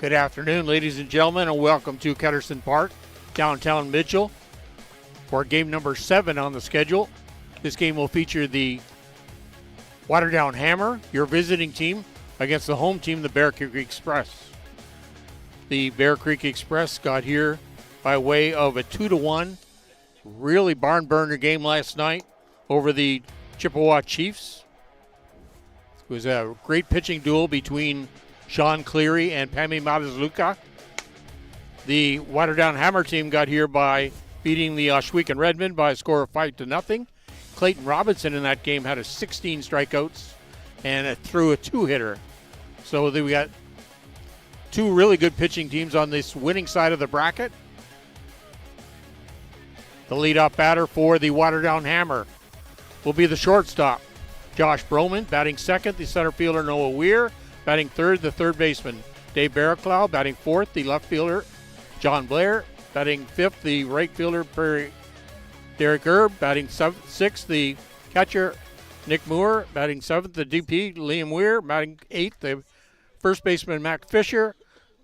Good afternoon, ladies and gentlemen, and welcome to Ketterson Park, downtown Mitchell, for game number 7 on the schedule. This game will feature the Waterdown Hammer, your visiting team, against the home team, the Bear Creek Express. The Bear Creek Express got here by way of a 2-1, really barn burner game last night over the Chippewa Chiefs. It was a great pitching duel between Sean Cleary and Pammy Matazluka. The Waterdown Hammer team got here by beating the Ohsweken Redmond by a score of 5-0. Clayton Robinson in that game had 16 strikeouts and threw a 2-hitter. So we got two really good pitching teams on this winning side of the bracket. The leadoff batter for the Waterdown Hammer will be the shortstop, Josh Broman. Batting second, the center fielder, Noah Weir. Batting third, the third baseman, Dave Barraclough. Batting fourth, the left fielder, John Blair. Batting fifth, the right fielder, Derek Erb. Batting sixth, the catcher, Nick Moore. Batting seventh, the DP, Liam Weir. Batting eighth, the first baseman, Matt Fisher.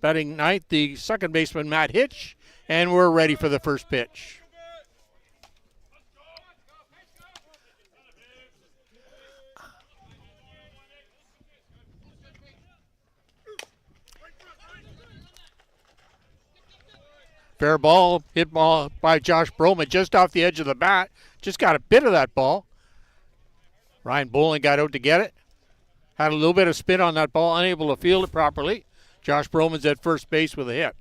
Batting ninth, the second baseman, Matt Hitch. And we're ready for the first pitch. Fair ball, hit ball by Josh Broman just off the edge of the bat. Just got a bit of that ball. Ryan Bowling got out to get it. Had a little bit of spin on that ball, unable to field it properly. Josh Broman's at first base with a hit.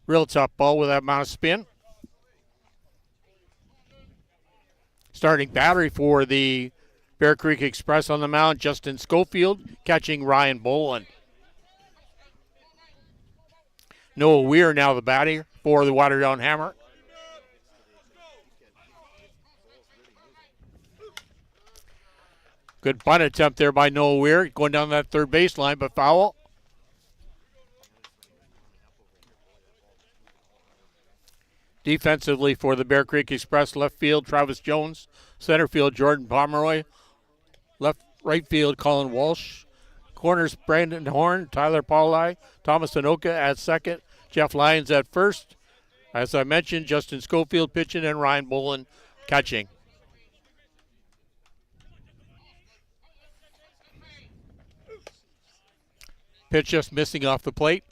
Real tough ball with that amount of spin. Starting battery for the Bear Creek Express on the mound, Justin Schofield catching Ryan Bowling. Noah Weir now the batter for the Waterdown Hammer. Good bunt attempt there by Noah Weir, going down that third baseline, but foul. Defensively for the Bear Creek Express, left field, Travis Jones. Center field, Jordan Pomeroy. Right field, Colin Walsh. Corners, Brandon Horn, Tyler Pauli, Thomas Anoka at second, Jeff Lyons at first. As I mentioned, Justin Schofield pitching and Ryan Bolin catching. Pitch just missing off the plate.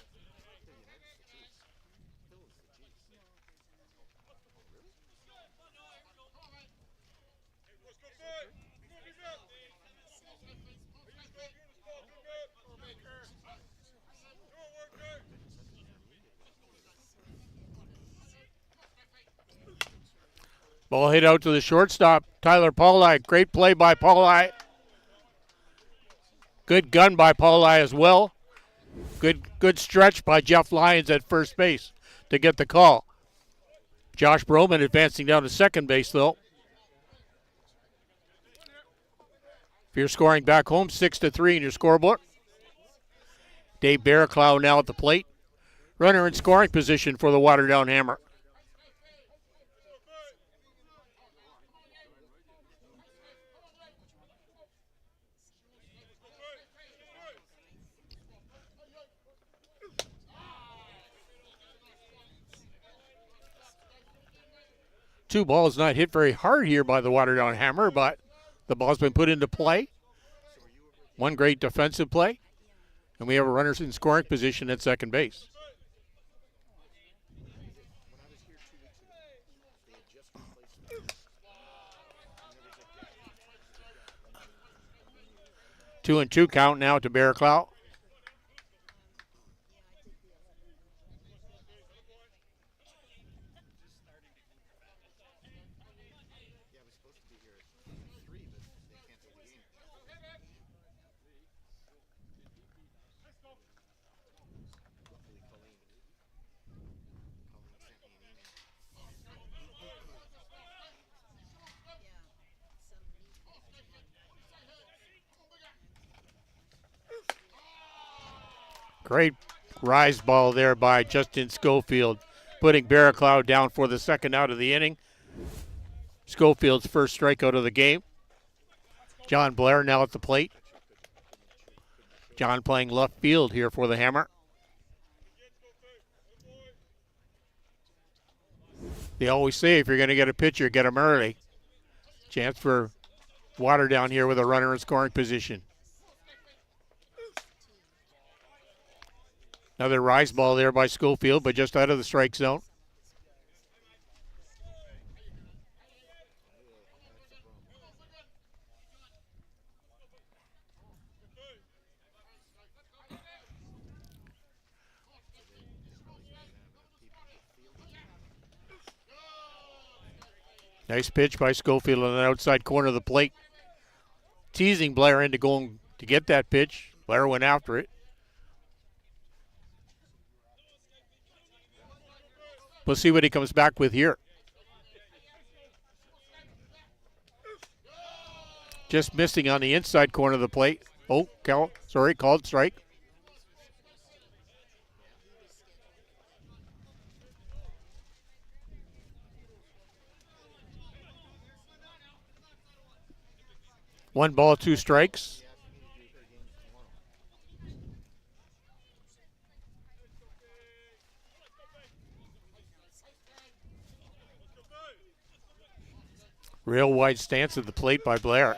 Ball hit out to the shortstop, Tyler Pauli. Great play by Pauli. Good gun by Pauli as well. Good stretch by Jeff Lyons at first base to get the call. Josh Broman advancing down to second base, though. If you're scoring back home, 6-3 in your scorebook. Dave Barraclough now at the plate. Runner in scoring position for the Waterdown Hammer. Two balls not hit very hard here by the Waterdown Hammer, but the ball's been put into play. One great defensive play, and we have a runner in scoring position at second base. Two and two count now to Barraclough. Great rise ball there by Justin Schofield, putting Barraclough down for the second out of the inning. Schofield's first strikeout of the game. John Blair now at the plate. John playing left field here for the Hammer. They always say if you're going to get a pitcher, get him early. Chance for Waterdown here with a runner in scoring position. Another rise ball there by Schofield, but just out of the strike zone. Nice pitch by Schofield on the outside corner of the plate. Teasing Blair into going to get that pitch. Blair went after it. We'll see what he comes back with here. Just missing on the inside corner of the plate. Oh, called strike. One ball, two strikes. Real wide stance at the plate by Blair.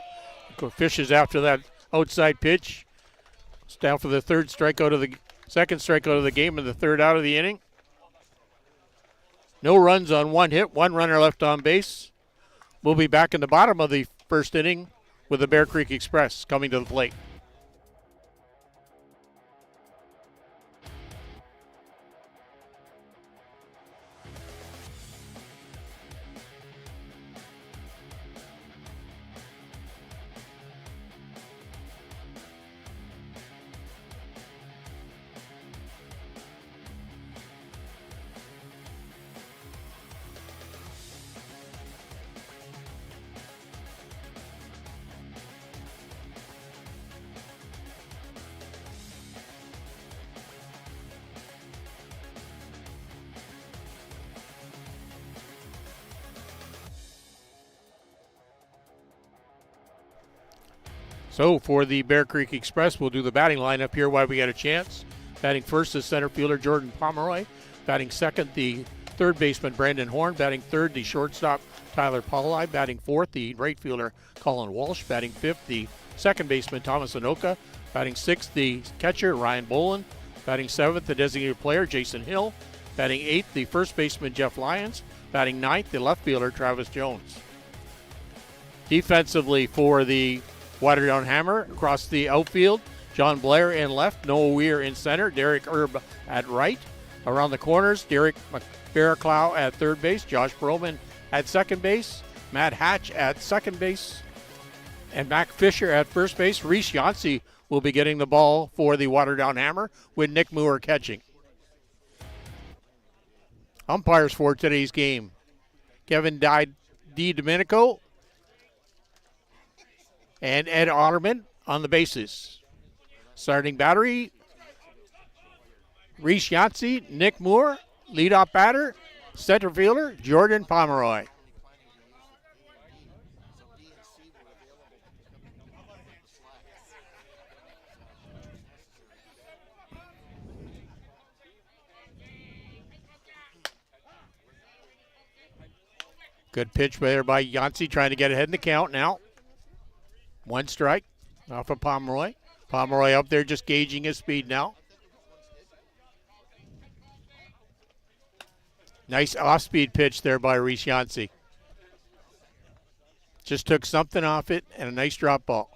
Fishes after that outside pitch. It's down for the second strikeout of the game and the third out of the inning. No runs on one hit, one runner left on base. We'll be back in the bottom of the first inning with the Bear Creek Express coming to the plate. So for the Bear Creek Express, we'll do the batting lineup here while we get a chance. Batting first is center fielder Jordan Pomeroy. Batting second, the third baseman Brandon Horn. Batting third, the shortstop Tyler Paulai. Batting fourth, the right fielder Colin Walsh. Batting fifth, the second baseman Thomas Anoka. Batting sixth, the catcher Ryan Boland. Batting seventh, the designated player Jason Hill. Batting eighth, the first baseman Jeff Lyons. Batting ninth, the left fielder Travis Jones. Defensively for the Waterdown Hammer, across the outfield, John Blair in left, Noah Weir in center, Derek Erb at right. Around the corners, Derek Barraclough at third base, Josh Broman at second base, Matt Hatch at second base, and Mac Fisher at first base. Reese Yancey will be getting the ball for the Waterdown Hammer with Nick Moore catching. Umpires for today's game: Kevin D. Domenico and Ed Otterman on the bases. Starting battery, Reese Yancey, Nick Moore, leadoff batter, center fielder, Jordan Pomeroy. Good pitch there by Yancey, trying to get ahead in the count now. One strike off of Pomeroy. Pomeroy up there just gauging his speed now. Nice off-speed pitch there by Reese Yancey. Just took something off it and a nice drop ball.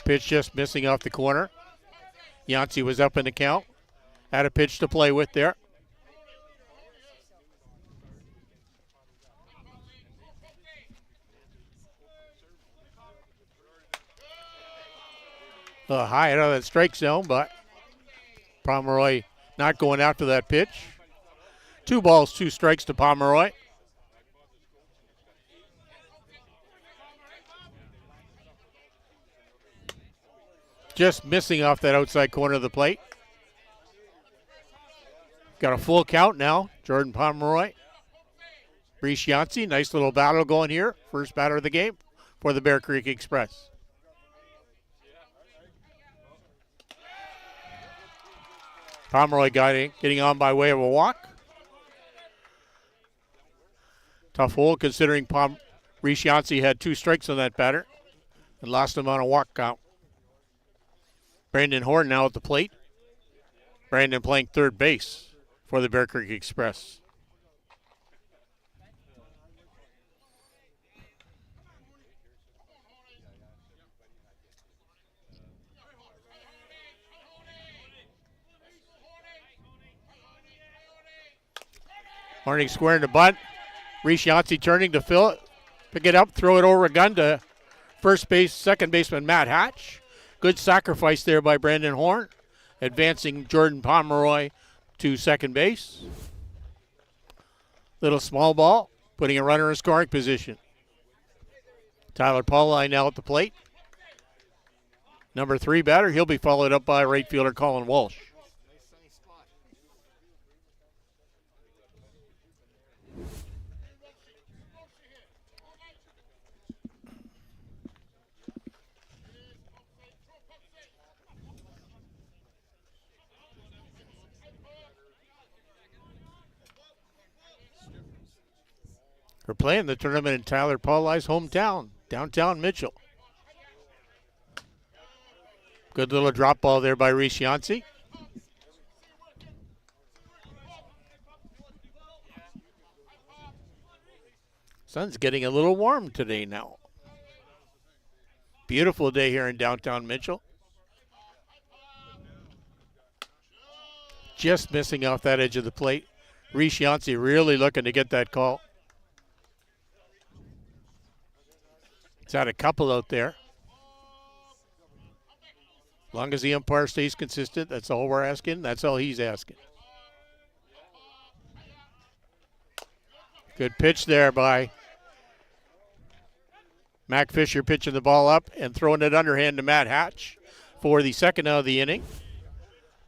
Pitch just missing off the corner. Yancey was up in the count. Had a pitch to play with there. High out of that strike zone, but Pomeroy not going after that pitch. 2 balls, 2 strikes to Pomeroy. Just missing off that outside corner of the plate. Got a full count now, Jordan Pomeroy. Reese Yancey, nice little battle going here. First batter of the game for the Bear Creek Express. Pomeroy getting on by way of a walk. Tough hole considering Reese Yancey had 2 strikes on that batter and lost him on a walk count. Brandon Horn now at the plate. Brandon playing third base for the Bear Creek Express. Horning squaring the bunt. Reese Yancey turning to fill it. Pick it up, throw it over a gun to second baseman Matt Hatch. Good sacrifice there by Brandon Horn. Advancing Jordan Pomeroy to second base. Little small ball, putting a runner in scoring position. Tyler Paulai now at the plate. Number 3 batter, he'll be followed up by right fielder Colin Walsh. We're playing the tournament in Tyler Paulai's hometown, downtown Mitchell. Good little drop ball there by Reese Yancey. Sun's getting a little warm today now. Beautiful day here in downtown Mitchell. Just missing off that edge of the plate. Reese Yancey really looking to get that call. He's had a couple out there. As long as the umpire stays consistent, that's all we're asking. That's all he's asking. Good pitch there by Mac Fisher, pitching the ball up and throwing it underhand to Matt Hatch for the second out of the inning.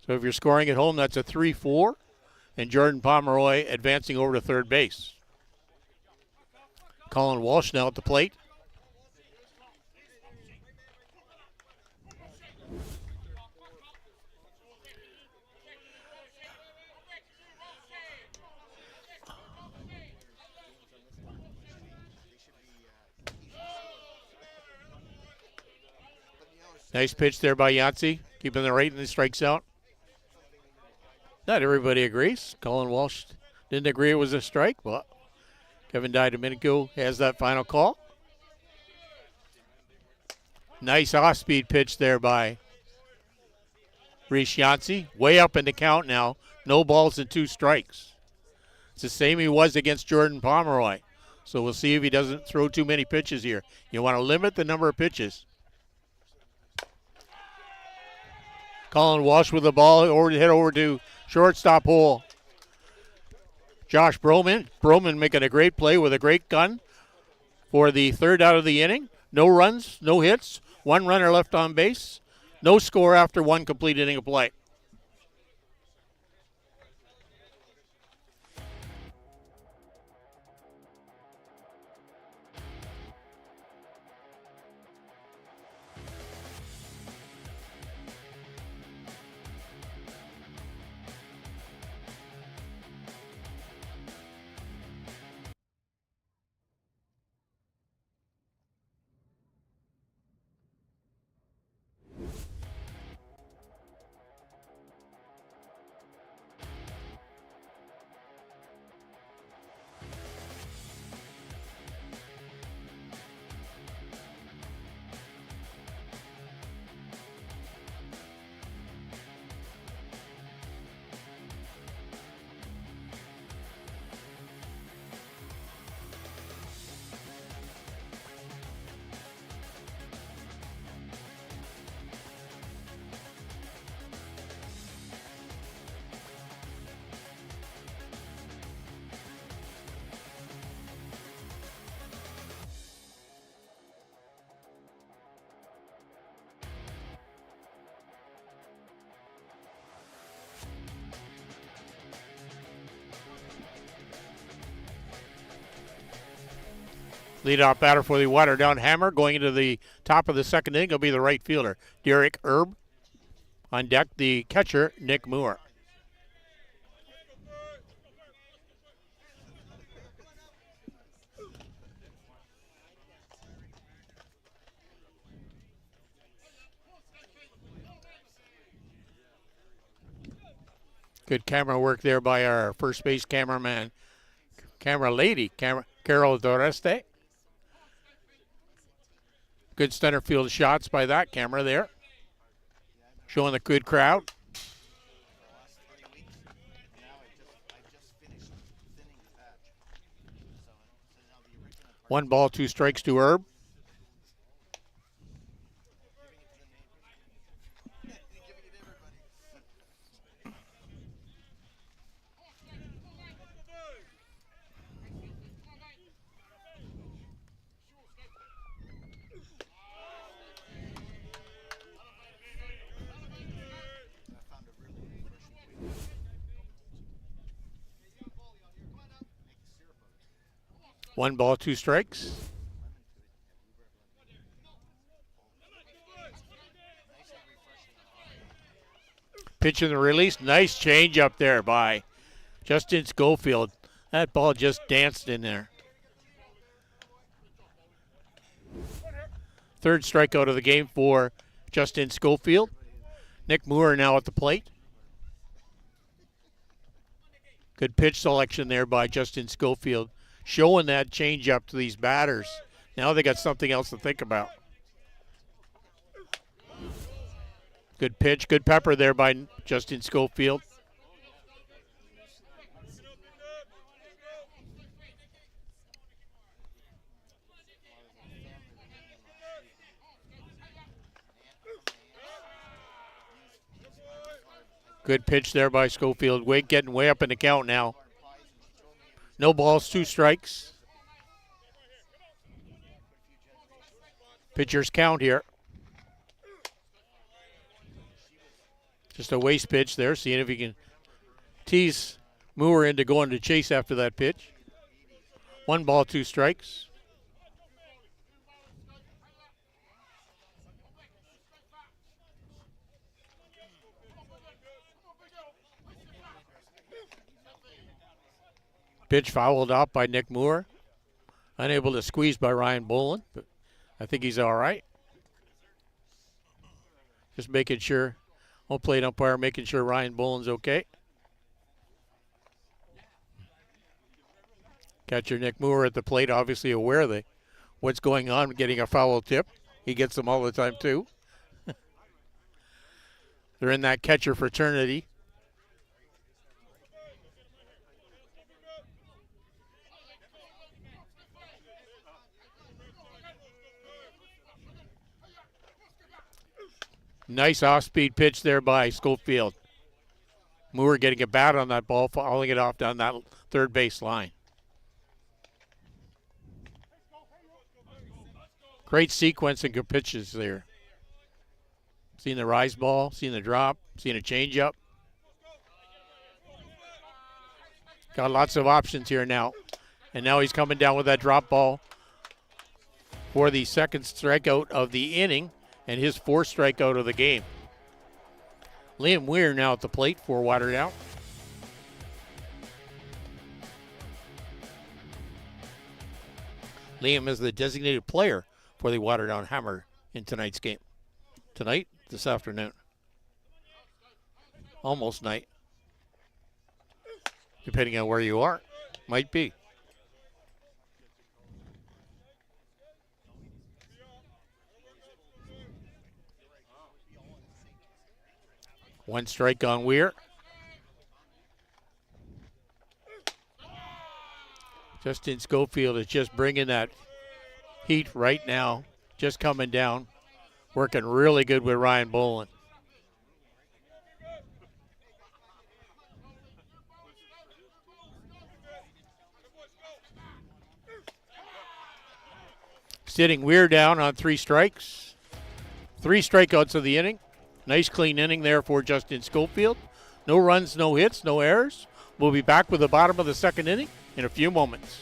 So if you're scoring at home, that's a 3-4. And Jordan Pomeroy advancing over to third base. Colin Walsh now at the plate. Nice pitch there by Yancey, keeping the rate and the strikes out. Not everybody agrees. Colin Walsh didn't agree it was a strike, but Kevin Domenico has that final call. Nice off-speed pitch there by Reese Yancey. Way up in the count now. No balls and 2 strikes. It's the same he was against Jordan Pomeroy. So we'll see if he doesn't throw too many pitches here. You want to limit the number of pitches. Colin Walsh with the ball, head over to shortstop hole. Josh Broman. Broman making a great play with a great gun for the third out of the inning. No runs, no hits, 1 runner left on base. No score after 1 complete inning of play. Leadoff batter for the Waterdown Hammer going into the top of the second inning will be the right fielder, Derek Erb. On deck, the catcher, Nick Moore. Good camera work there by our first base camera lady, Carol Doreste. Good center field shots by that camera there. Showing the good crowd. One ball, two strikes to Herb. One ball, two strikes. Pitch in the release. Nice change up there by Justin Schofield. That ball just danced in there. Third strikeout of the game for Justin Schofield. Nick Moore now at the plate. Good pitch selection there by Justin Schofield, showing that change up to these batters. Now they got something else to think about. Good pitch, good pepper there by Justin Schofield. Good pitch there by Schofield. Getting way up in the count now. No balls, two strikes. Pitcher's count here. Just a waste pitch there, seeing if he can tease Moore into going to chase after that pitch. One ball, two strikes. Pitch fouled off by Nick Moore. Unable to squeeze by Ryan Boland, but I think he's all right. Just making sure, home plate umpire making sure Ryan Boland's okay. Catcher Nick Moore at the plate, obviously aware of what's going on, getting a foul tip. He gets them all the time too. They're in that catcher fraternity. Nice off-speed pitch there by Schofield. Moore getting a bat on that ball, fouling it off down that third base line. Great sequence and good pitches there. Seen the rise ball, seen the drop, seen a changeup. Got lots of options here now. And now he's coming down with that drop ball for the second strikeout of the inning and his fourth strikeout of the game. Liam Weir now at the plate for Waterdown. Liam is the designated player for the Waterdown Hammer in tonight's game. Tonight, this afternoon. Almost night. Depending on where you are. Might be. One strike on Weir. Justin Schofield is just bringing that heat right now. Just coming down. Working really good with Ryan Boland. Sitting Weir down on 3 strikes. 3 strikeouts of the inning. Nice clean inning there for Justin Schofield. No runs, no hits, no errors. We'll be back with the bottom of the second inning in a few moments.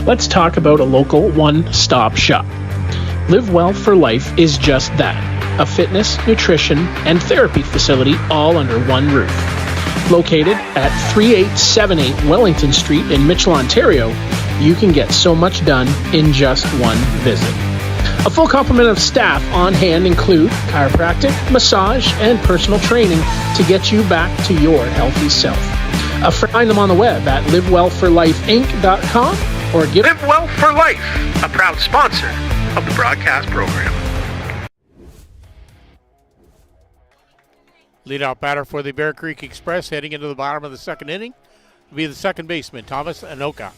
let's talk about a local one-stop shop. Live Well for Life is just that, a fitness, nutrition, and therapy facility all under one roof. Located at 3878 Wellington Street in Mitchell, Ontario, you can get so much done in just one visit. A full complement of staff on hand include chiropractic, massage, and personal training to get you back to your healthy self. Find them on the web at livewellforlifeinc.com or give Live Well for Life, a proud sponsor of the broadcast program. Leadoff batter for the Bear Creek Express heading into the bottom of the second inning will be the second baseman, Thomas Anoka.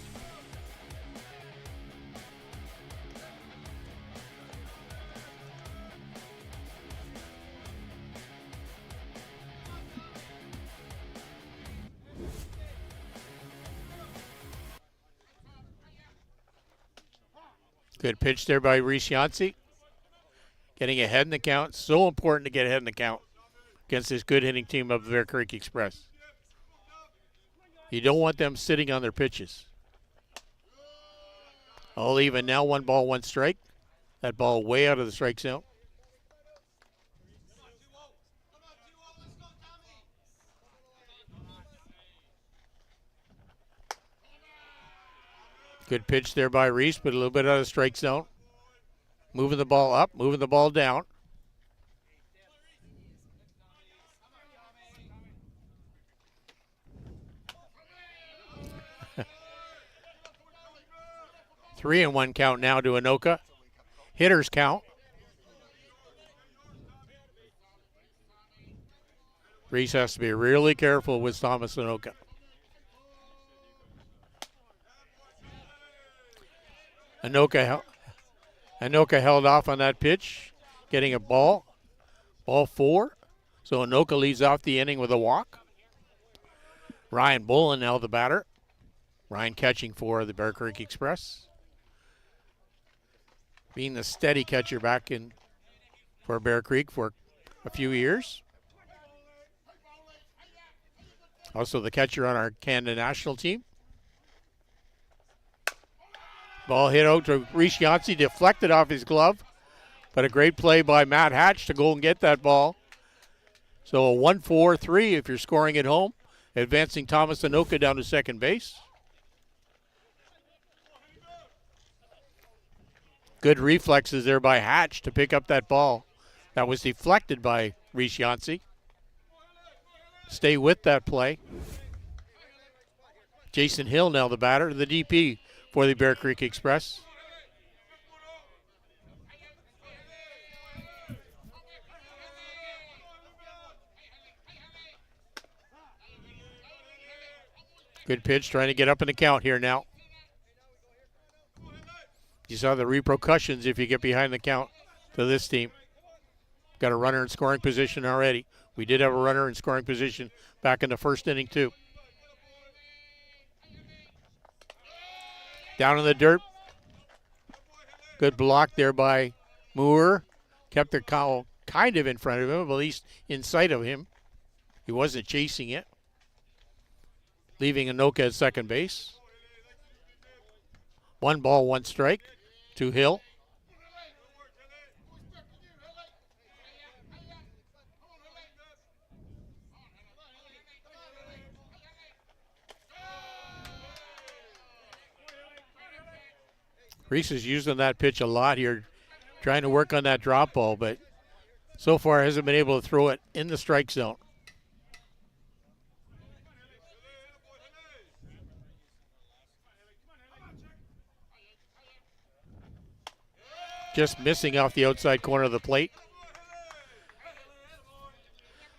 Good pitch there by Reese Yancey. Getting ahead in the count. So important to get ahead in the count against this good hitting team of the Bear Creek Express. You don't want them sitting on their pitches. All even now, 1 ball, 1 strike. That ball way out of the strike zone. Good pitch there by Reese, but a little bit out of the strike zone. Moving the ball up, moving the ball down. Three and one count now to Anoka. Hitters count. Reese has to be really careful with Thomas Anoka. Anoka held off on that pitch, getting a ball 4. So Anoka leads off the inning with a walk. Ryan Bolin now the batter. Ryan catching for the Bear Creek Express. Being the steady catcher back in for Bear Creek for a few years. Also the catcher on our Canada national team. Ball hit out to Reese Yancey, deflected off his glove. But a great play by Matt Hatch to go and get that ball. So a 1-4-3 if you're scoring at home. Advancing Thomas Anoka down to second base. Good reflexes there by Hatch to pick up that ball. That was deflected by Reese Yancey. Stay with that play. Jason Hill now the batter, the DP for the Bear Creek Express. Good pitch, trying to get up in the count here now. You saw the repercussions if you get behind the count to this team. Got a runner in scoring position already. We did have a runner in scoring position back in the first inning too. Down in the dirt. Good block there by Moore. Kept the cow kind of in front of him, at least in sight of him. He wasn't chasing it. Leaving Anoka at second base. 1 ball, 1 strike to Hill. Reese is using that pitch a lot here, trying to work on that drop ball, but so far hasn't been able to throw it in the strike zone. Just missing off the outside corner of the plate.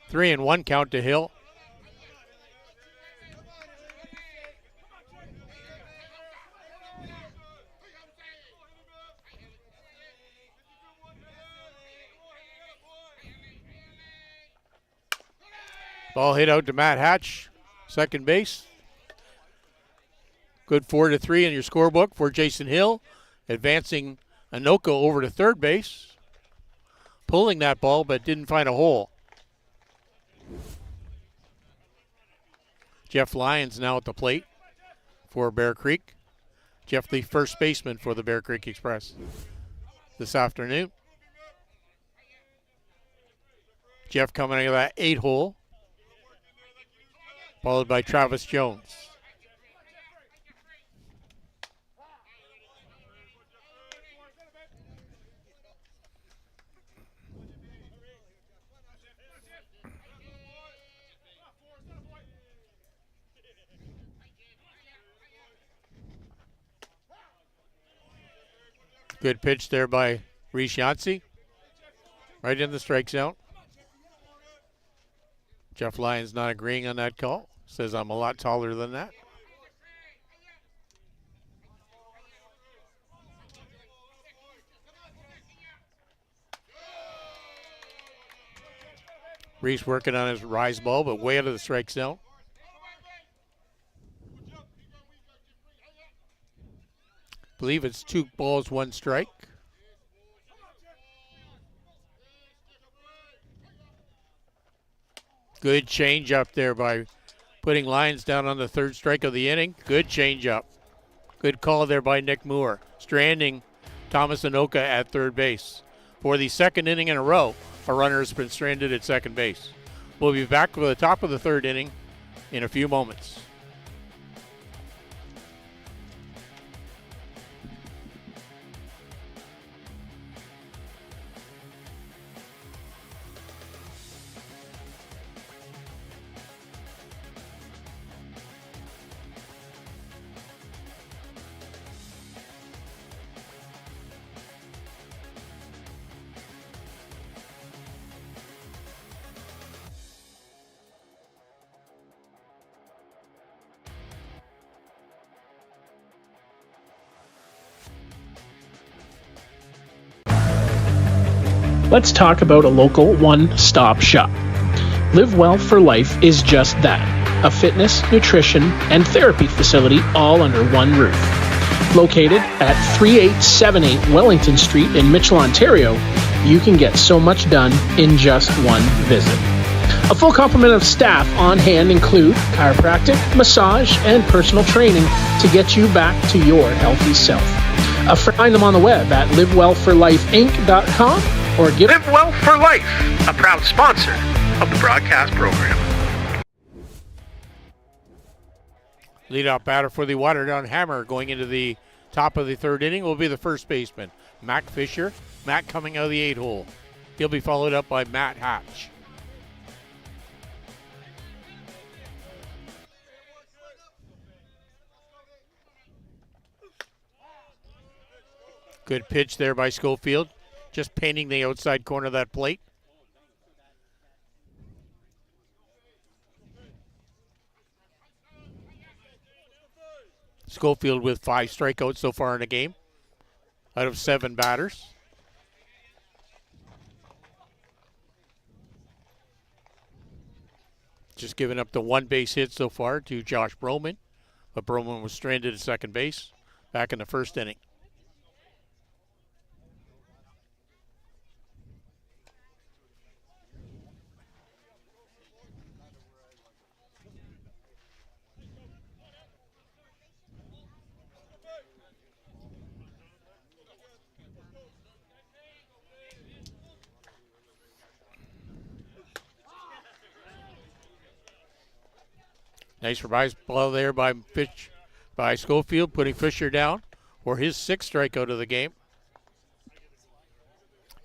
3-1 count to Hill. Ball hit out to Matt Hatch, second base. Good 4-3 in your scorebook for Jason Hill. Advancing Anoka over to third base. Pulling that ball, but didn't find a hole. Jeff Lyons now at the plate for Bear Creek. Jeff, the first baseman for the Bear Creek Express this afternoon. Jeff coming out of that 8-hole, followed by Travis Jones. Good pitch there by Reese Yancey. Right in the strike zone. Jeff Lyons not agreeing on that call. Says I'm a lot taller than that. Reese working on his rise ball, but way out of the strike zone. I believe it's 2 balls, 1 strike. Good change up there by putting Lyons down on the 3rd strike of the inning. Good change up. Good call there by Nick Moore. Stranding Thomas Anoka at 3rd base. For the 2nd inning in a row, a runner has been stranded at 2nd base. We'll be back for the top of the 3rd inning in a few moments. Let's talk about a local one-stop shop. Live Well for Life is just that, a fitness, nutrition, and therapy facility all under one roof. Located at 3878 Wellington Street in Mitchell, Ontario, you can get so much done in just one visit. A full complement of staff on hand include chiropractic, massage, and personal training to get you back to your healthy self. Find them on the web at livewellforlifeinc.com or give Live Well for Life, a proud sponsor of the broadcast program. Leadoff batter for the Waterdown Hammer going into the top of the 3rd inning will be the first baseman, Mac Fisher. Mac coming out of the 8-hole. He'll be followed up by Matt Hatch. Good pitch there by Schofield. Just painting the outside corner of that plate. Schofield with 5 strikeouts so far in the game out of 7 batters. Just giving up the 1 base hit so far to Josh Broman. But Broman was stranded at 2nd base back in the 1st inning. Nice revised ball there by Schofield, putting Fisher down for his 6th strikeout of the game.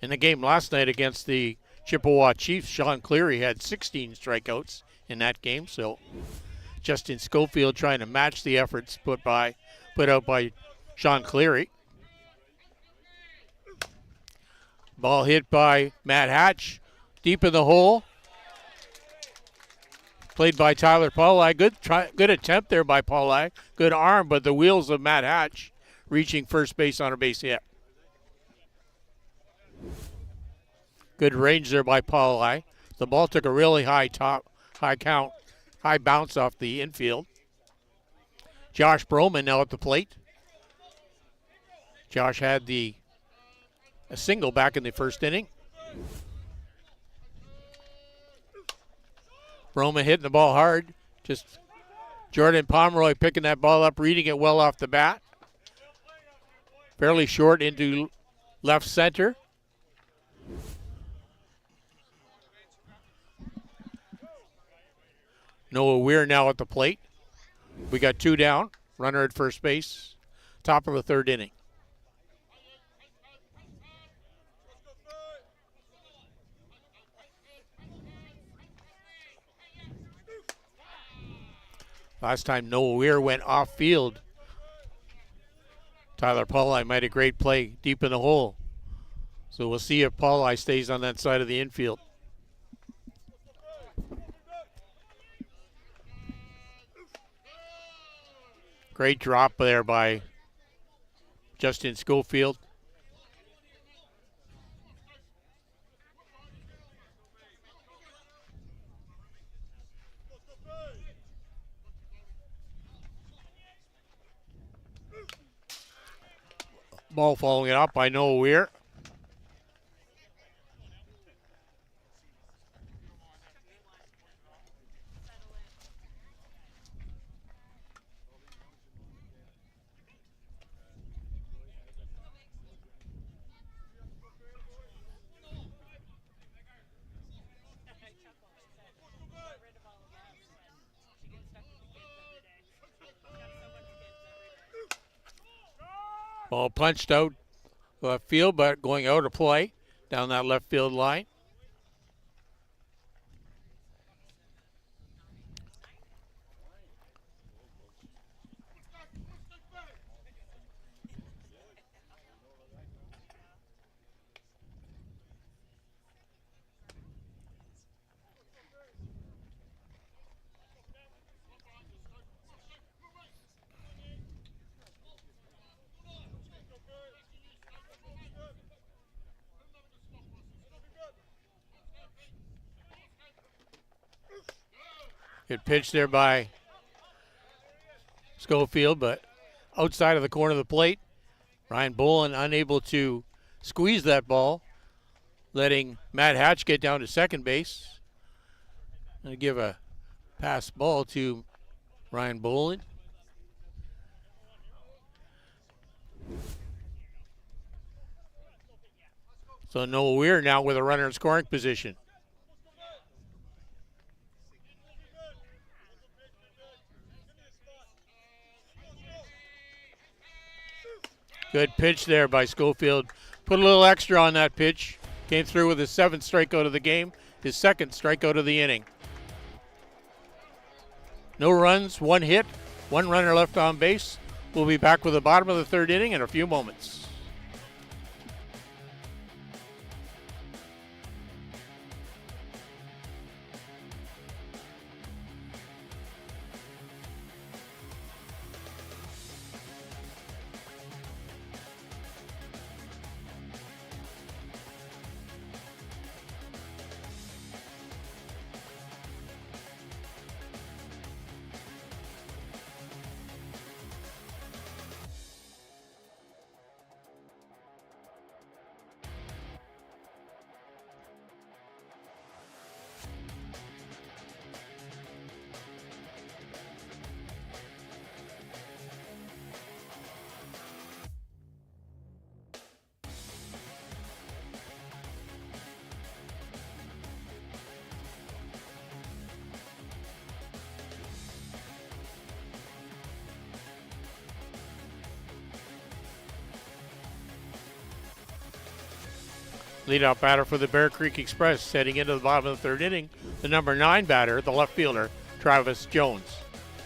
In the game last night against the Chippewa Chiefs, Sean Cleary had 16 strikeouts in that game. So Justin Schofield trying to match the efforts put out by Sean Cleary. Ball hit by Matt Hatch, deep in the hole. Played by Tyler Paulai. Good attempt there by Paulai. Good arm, but the wheels of Matt Hatch reaching first base on a base hit. Good range there by Paulai. The ball took a really high bounce off the infield. Josh Broman now at the plate. Josh had a single back in the 1st inning. Broman hitting the ball hard. Just Jordan Pomeroy picking that ball up, reading it well off the bat. fairly short into left center. Noah Weir now at the plate. We got 2 down. Runner at first base. Top of the 3rd inning. Last time Noah Weir went off field, Tyler Paulai made a great play deep in the hole. So we'll see if Paulai stays on that side of the infield. Great drop there by Justin Schofield. Ball following it up by Noah Weir. Ball punched out left field, but going out of play down that left field line. Good pitch there by Schofield, but outside of the corner of the plate. Ryan Bolin unable to squeeze that ball, letting Matt Hatch get down to second base. And give a pass ball to Ryan Bolin. So Noah Weir now with a runner in scoring position. Good pitch there by Schofield. Put a little extra on that pitch. Came through with his 7th strikeout of the game, his 2nd strikeout of the inning. No runs, 1 hit, 1 runner left on base. We'll be back with the bottom of the 3rd inning in a few moments. Leadoff batter for the Bear Creek Express, heading into the bottom of the 3rd inning, the number 9 batter, the left fielder, Travis Jones.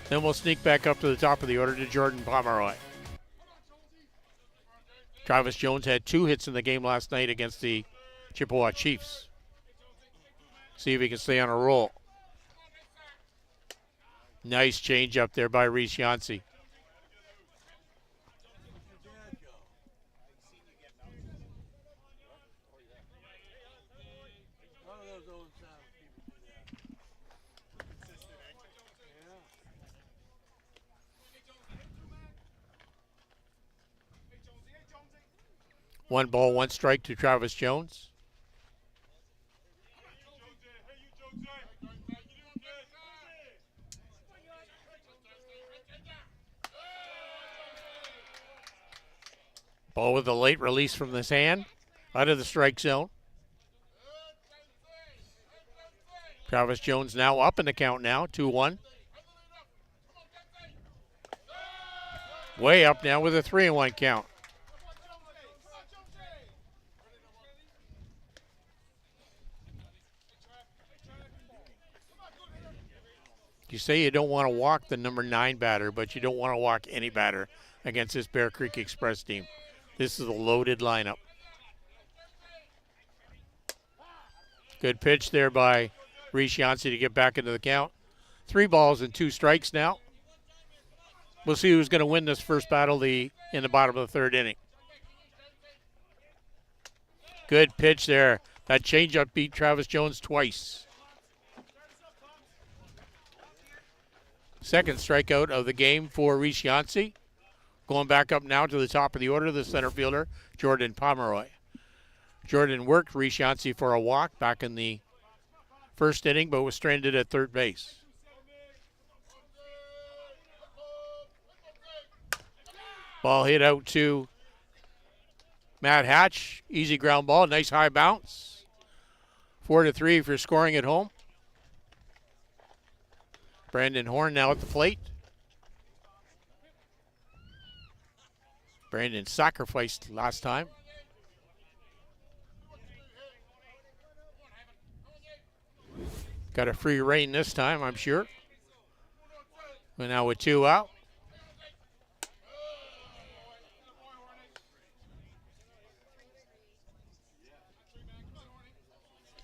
Then we'll sneak back up to the top of the order to Jordan Pomeroy. Travis Jones had 2 hits in the game last night against the Chippewa Chiefs. See if he can stay on a roll. Nice change up there by Reese Yancey. One ball, 1 strike to Travis Jones. Ball with a late release from this hand, out of the strike zone. Travis Jones now up in the count now, 2-1. Way up now with a 3-1 count. You say you don't want to walk the number 9 batter, but you don't want to walk any batter against this Bear Creek Express team. This is a loaded lineup. Good pitch there by Reese Yancey to get back into the count. 3 balls and 2 strikes now. We'll see who's going to win this first battle in the bottom of the 3rd inning. Good pitch there. That changeup beat Travis Jones twice. Second strikeout of the game for Reese Yancey. Going back up now to the top of the order, the center fielder, Jordan Pomeroy. Jordan worked Reese Yancey for a walk back in the first inning, but was stranded at third base. Ball hit out to Matt Hatch. Easy ground ball, nice high bounce. 4-3 if you're scoring at home. Brandon Horn now at the plate. Brandon sacrificed last time. Got a free rein this time, I'm sure. But now with 2 out.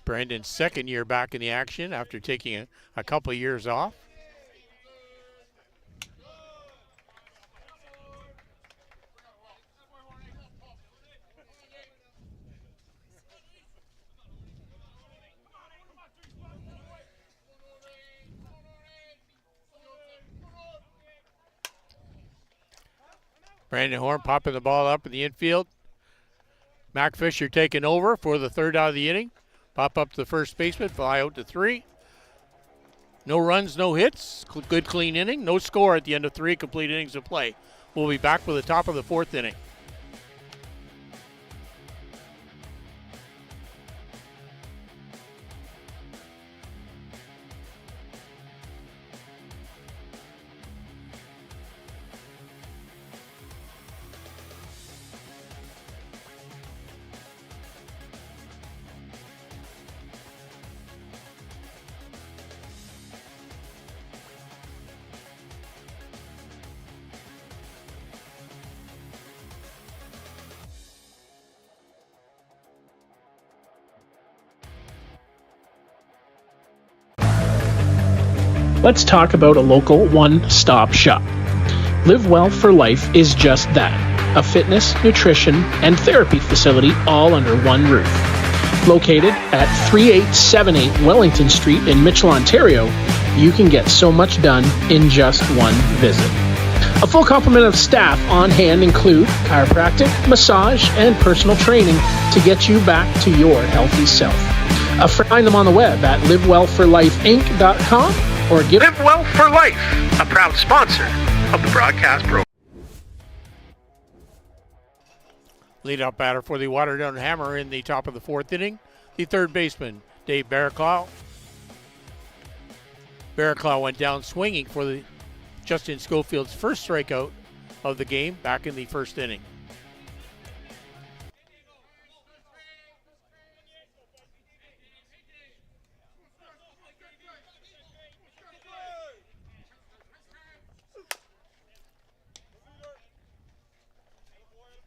Brandon's second year back in the action after taking a couple of years off. Brandon Horn popping the ball up in the infield. Mac Fisher taking over for the 3rd out of the inning. Pop up to the first baseman, fly out to 3. No runs, no hits. Good clean inning. No score at the end of 3 complete innings of play. We'll be back with the top of the 4th inning. Let's talk about a local one-stop shop. Live Well for Life is just that, a fitness, nutrition, and therapy facility all under one roof. Located at 3878 Wellington Street in Mitchell, Ontario, you can get so much done in just one visit. A full complement of staff on hand include chiropractic, massage, and personal training to get you back to your healthy self. Find them on the web at livewellforlifeinc.com or give Live Well for Life, a proud sponsor of the broadcast program. Lead-up batter for the Waterdown Hammer in the top of the 4th inning, the 3rd baseman, Dave Barraclough. Barraclough went down swinging for the Justin Schofield's first strikeout of the game back in the 1st inning.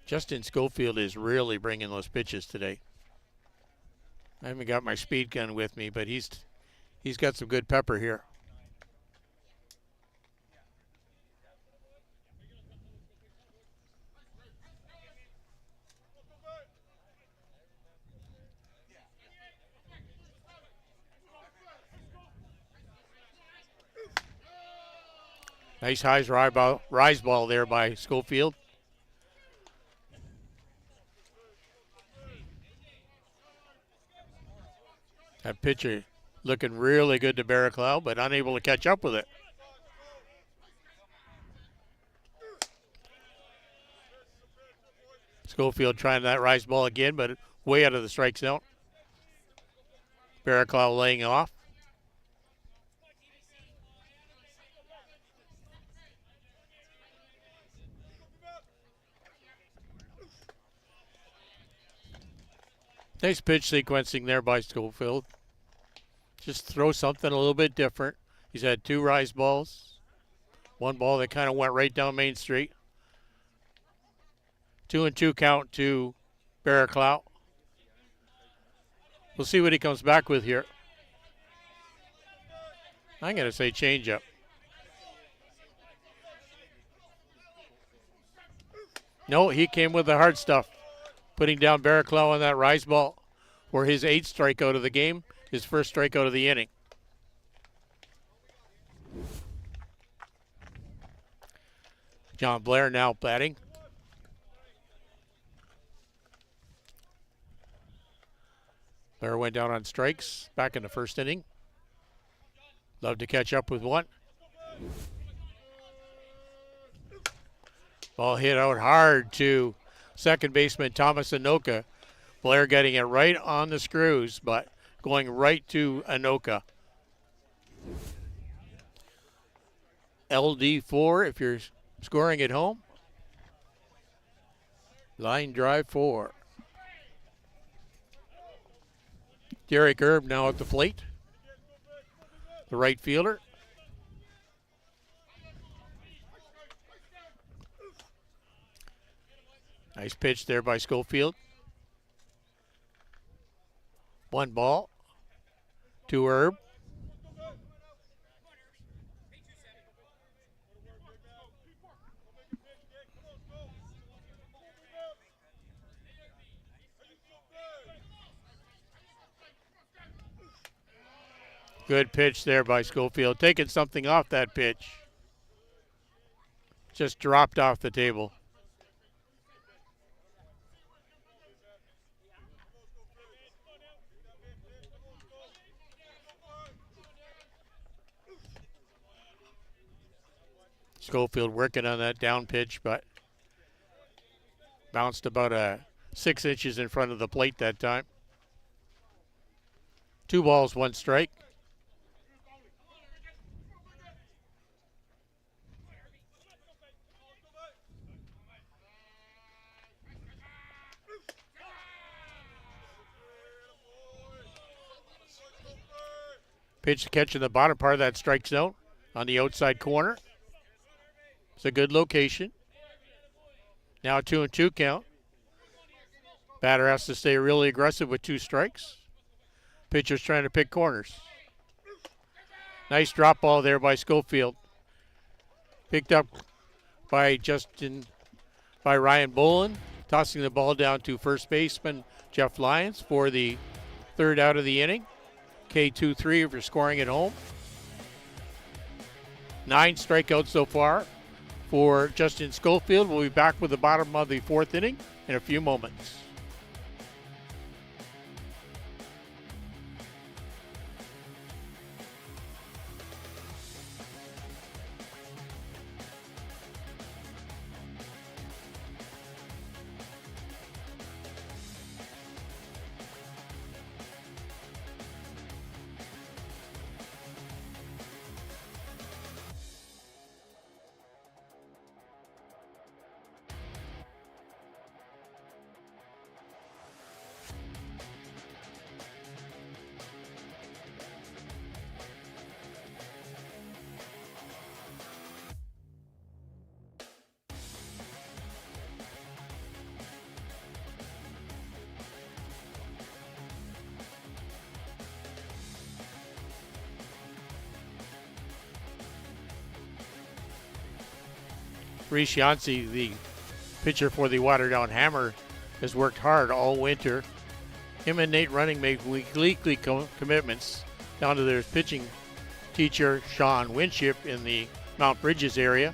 Justin Schofield is really bringing those pitches today. I haven't got my speed gun with me, but he's got some good pepper here. Nice rise ball there by Schofield. That pitcher looking really good to Barraclough, but unable to catch up with it. Schofield trying that rise ball again, but way out of the strike zone. Barraclough laying off. Nice pitch sequencing there by Schofield. Just throw something a little bit different. He's had 2 rise balls. 1 ball that kind of went right down Main Street. 2-2 count to Barraclough. We'll see what he comes back with here. I'm going to say changeup. No, he came with the hard stuff, putting down Barraclough on that rise ball for his 8th strikeout of the game, his first strikeout of the inning. John Blair now batting. Blair went down on strikes back in the first inning. Love to catch up with one. Ball hit out hard to second baseman Thomas Anoka. Blair getting it right on the screws, but going right to Anoka. LD4 if you're scoring at home. Line drive 4. Derek Erb now at the plate. The right fielder. Nice pitch there by Schofield. 1 ball to Erb. Good pitch there by Schofield. Taking something off that pitch. Just dropped off the table. Schofield working on that down pitch, but bounced about 6 inches in front of the plate that time. 2 balls, 1 strike. Pitch to catch in the bottom part of that strike zone on the outside corner. It's a good location. Now a 2-2 count. Batter has to stay really aggressive with 2 strikes. Pitcher's trying to pick corners. Nice drop ball there by Schofield. Picked up by Ryan Bolin, tossing the ball down to first baseman Jeff Lyons for the 3rd out of the inning. K2-3 if you're scoring at home. 9 strikeouts so far for Justin Schofield. We'll be back with the bottom of the 4th inning in a few moments. Reese Yancey, the pitcher for the Waterdown Hammer, has worked hard all winter. Him and Nate Running make weekly commitments down to their pitching teacher, Sean Winship, in the Mount Bridges area.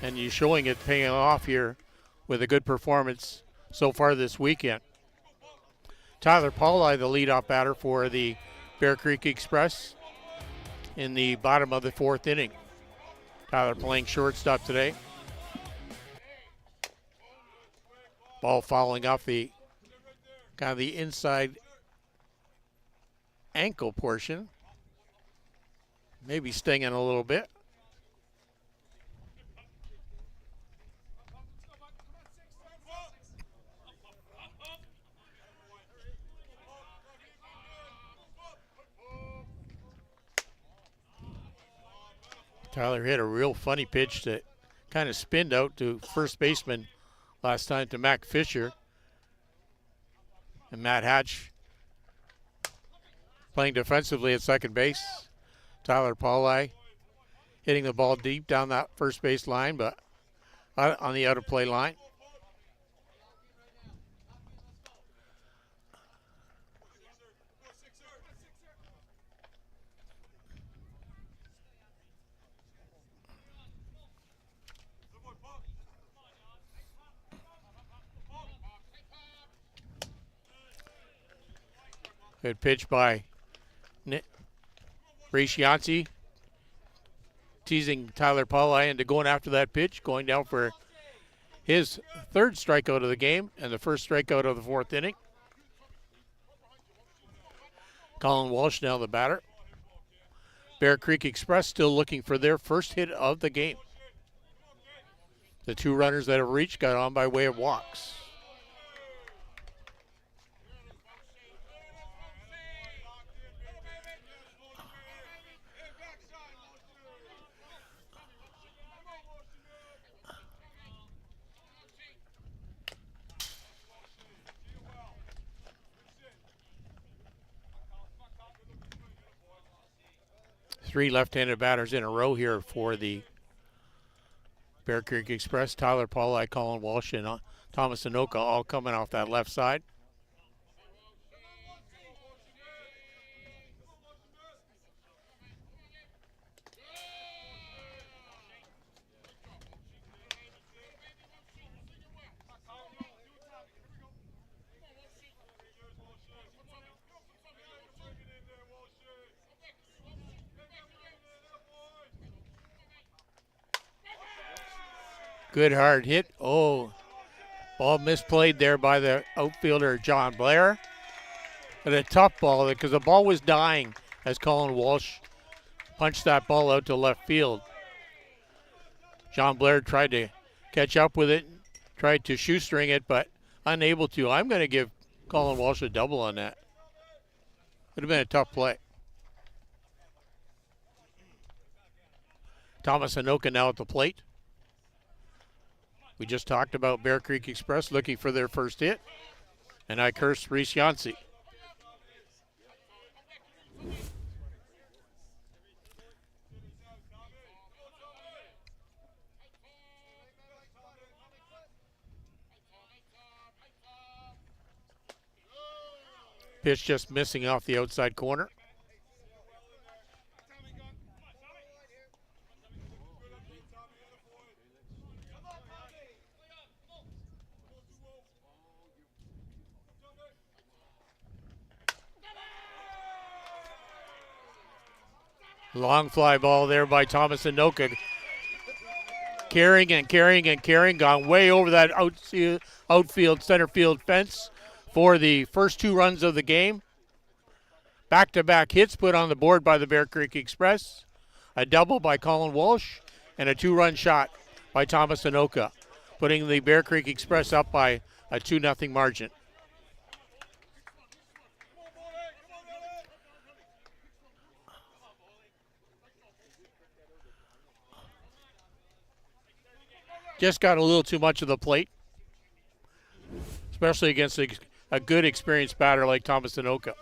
And you're showing it paying off here with a good performance so far this weekend. Tyler Pauli, the leadoff batter for the Bear Creek Express in the bottom of the 4th inning. Tyler playing shortstop today. Ball fouling off the kind of the inside ankle portion. Maybe stinging a little bit. Tyler hit a real funny pitch that kind of spinned out to first baseman last time to Mac Fisher. And Matt Hatch playing defensively at second base. Tyler Paulai hitting the ball deep down that first base line, but on the out of play line. Good pitch by Reese Yancey, teasing Tyler Paulai into going after that pitch, going down for his third strikeout of the game and the first strikeout of the fourth inning. Colin Walsh now the batter. Bear Creek Express still looking for their first hit of the game. The two runners that have reached got on by way of walks. Three left-handed batters in a row here for the Bear Creek Express. Tyler Paulai, Colin Walsh, and Thomas Anoka all coming off that left side. Good hard hit. Oh, ball misplayed there by the outfielder John Blair. But a tough ball because the ball was dying as Colin Walsh punched that ball out to left field. John Blair tried to catch up with it, tried to shoestring it, but unable to. I'm going to give Colin Walsh a double on that. Would have been a tough play. Thomas Anoka now at the plate. We just talked about Bear Creek Express looking for their first hit. And I curse Reese Yancey. Pitch just missing off the outside corner. Long fly ball there by Thomas Anoka. Carrying and carrying and carrying. Gone way over that outfield, center field fence for the first two runs of the game. Back-to-back hits put on the board by the Bear Creek Express. A double by Colin Walsh and a two-run shot by Thomas Anoka, putting the Bear Creek Express up by a 2-0 margin. Just got a little too much of the plate, especially against a good experienced batter like Thomas Anoka.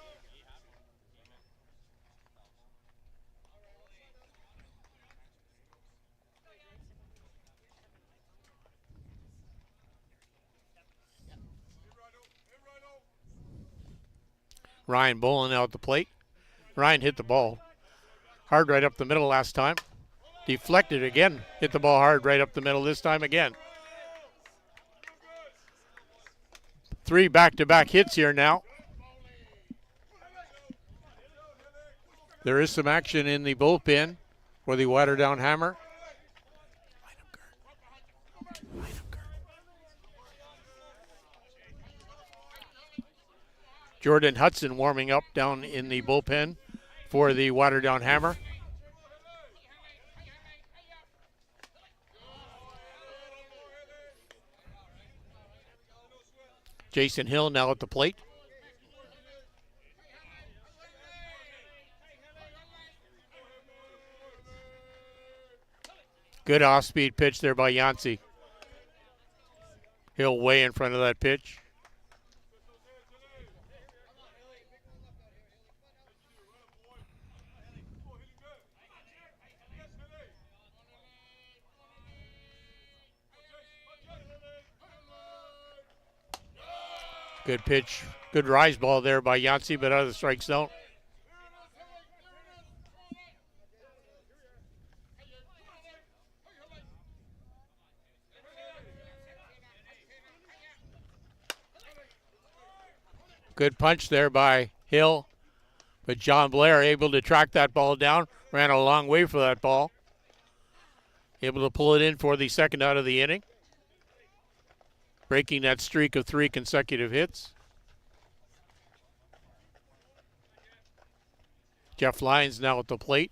Ryan Bolin out at the plate. Ryan hit the ball hard right up the middle last time. Deflected again, hit the ball hard right up the middle this time again. 3 back-to-back hits here now. There is some action in the bullpen for the Waterdown Hammer. Jordan Hudson warming up down in the bullpen for the Waterdown Hammer. Jason Hill now at the plate. Good off-speed pitch there by Yancey. Hill way in front of that pitch. Good pitch, good rise ball there by Yancey, but out of the strike zone. Good punch there by Hill, but John Blair able to track that ball down, ran a long way for that ball. Able to pull it in for the second out of the inning, breaking that streak of 3 consecutive hits. Jeff Lyons now at the plate.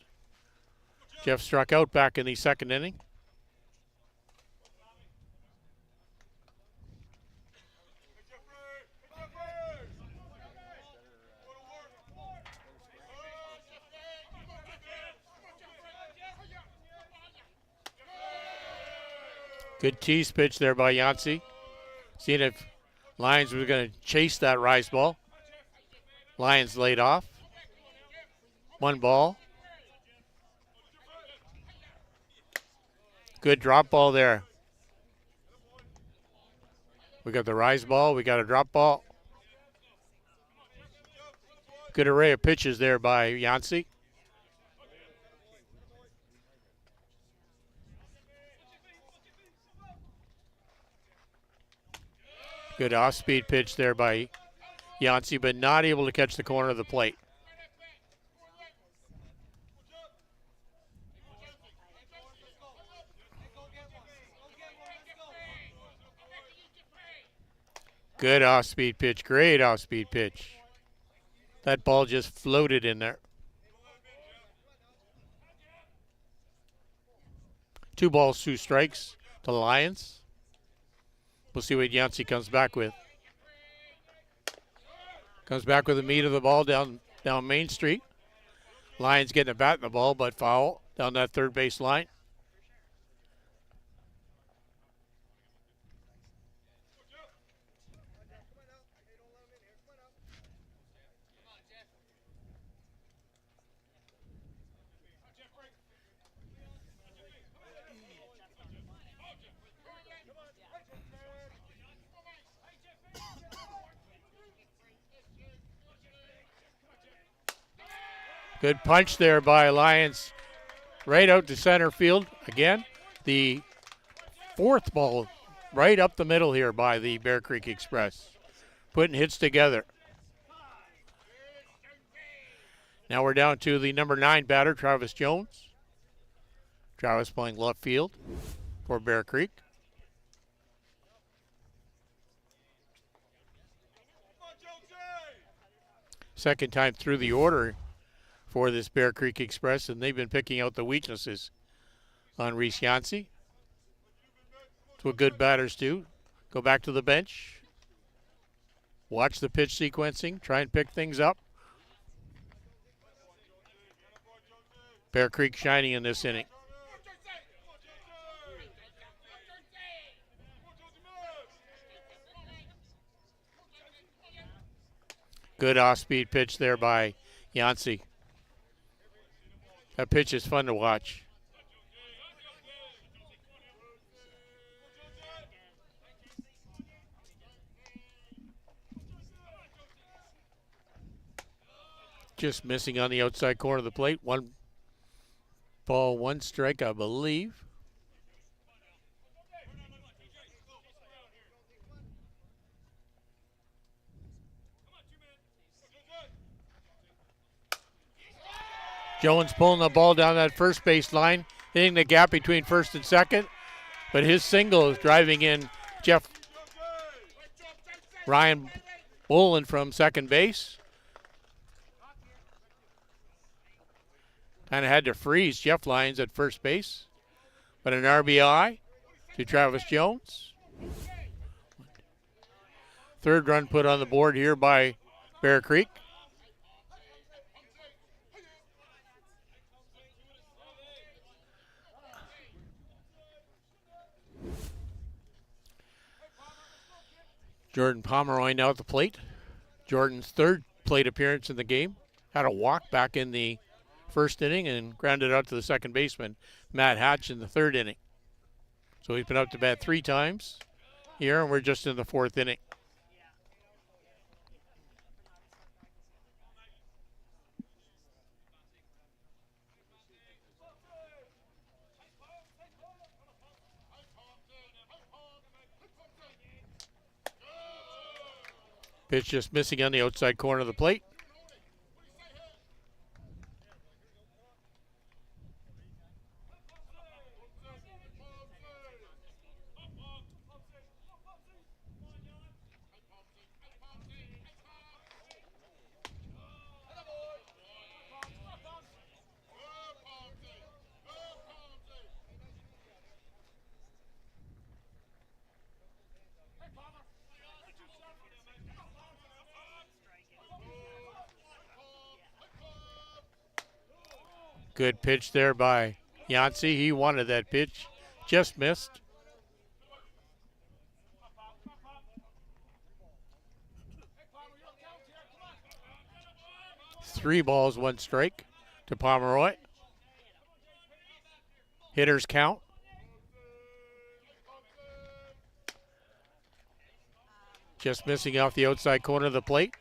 Jeff struck out back in the second inning. Good tease pitch there by Yancey. Seeing if Lyons was going to chase that rise ball. Lyons laid off. 1 ball. Good drop ball there. We got the rise ball. We got a drop ball. Good array of pitches there by Yancey. Good off-speed pitch there by Yancey, but not able to catch the corner of the plate. Good off-speed pitch, great off-speed pitch. That ball just floated in there. 2 balls, 2 strikes to Lions. We'll see what Yancey comes back with. Comes back with the meat of the ball down Main Street. Lions getting a bat in the ball, but foul down that third base line. Good punch there by Lyons. Right out to center field. Again, the 4th ball right up the middle here by the Bear Creek Express. Putting hits together. Now we're down to the number 9 batter, Travis Jones. Travis playing left field for Bear Creek. Second time through the order for this Bear Creek Express, and they've been picking out the weaknesses on Reese Yancey. It's what good batters do. Go back to the bench, watch the pitch sequencing, try and pick things up. Bear Creek shining in this inning. Good off-speed pitch there by Yancey. That pitch is fun to watch. Just missing on the outside corner of the plate. 1 ball, 1 strike, I believe. Jones pulling the ball down that first base line, hitting the gap between first and second. But his single is driving in Ryan Bolin from second base. Kind of had to freeze Jeff Lyons at first base. But an RBI to Travis Jones. Third run put on the board here by Bear Creek. Jordan Pomeroy now at the plate. Jordan's third plate appearance in the game. Had a walk back in the first inning and grounded out to the second baseman, Matt Hatch, in the third inning. So he's been up to bat 3 times here, and we're just in the fourth inning. Pitch just missing on the outside corner of the plate. Good pitch there by Yancey. He wanted that pitch. Just missed. Three balls, 1 strike to Pomeroy. Hitters count. Just missing off the outside corner of the plate.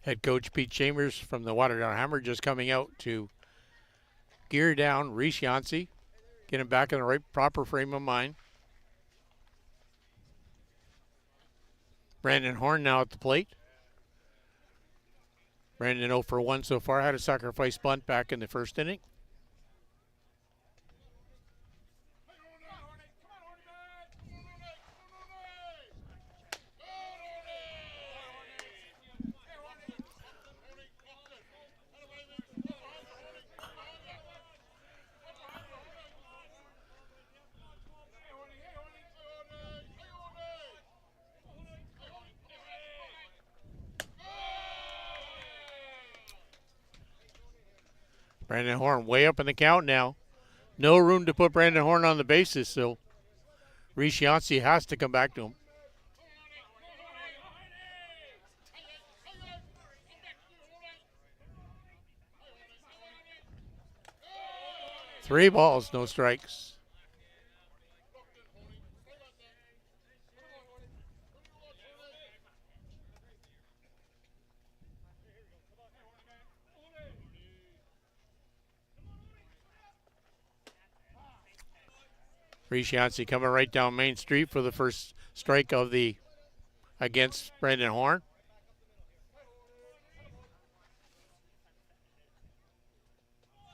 Head coach Pete Chambers from the Waterdown Hammer just coming out to gear down Reese Yancey, get him back in the right proper frame of mind. Brandon Horn now at the plate. Brandon 0 for 1 so far, had a sacrifice bunt back in the first inning. Brandon Horn way up in the count now. No room to put Brandon Horn on the bases, so Reese Yancey has to come back to him. Three balls, no strikes. Reese Yancey coming right down Main Street for the first strike of the against Brandon Horn.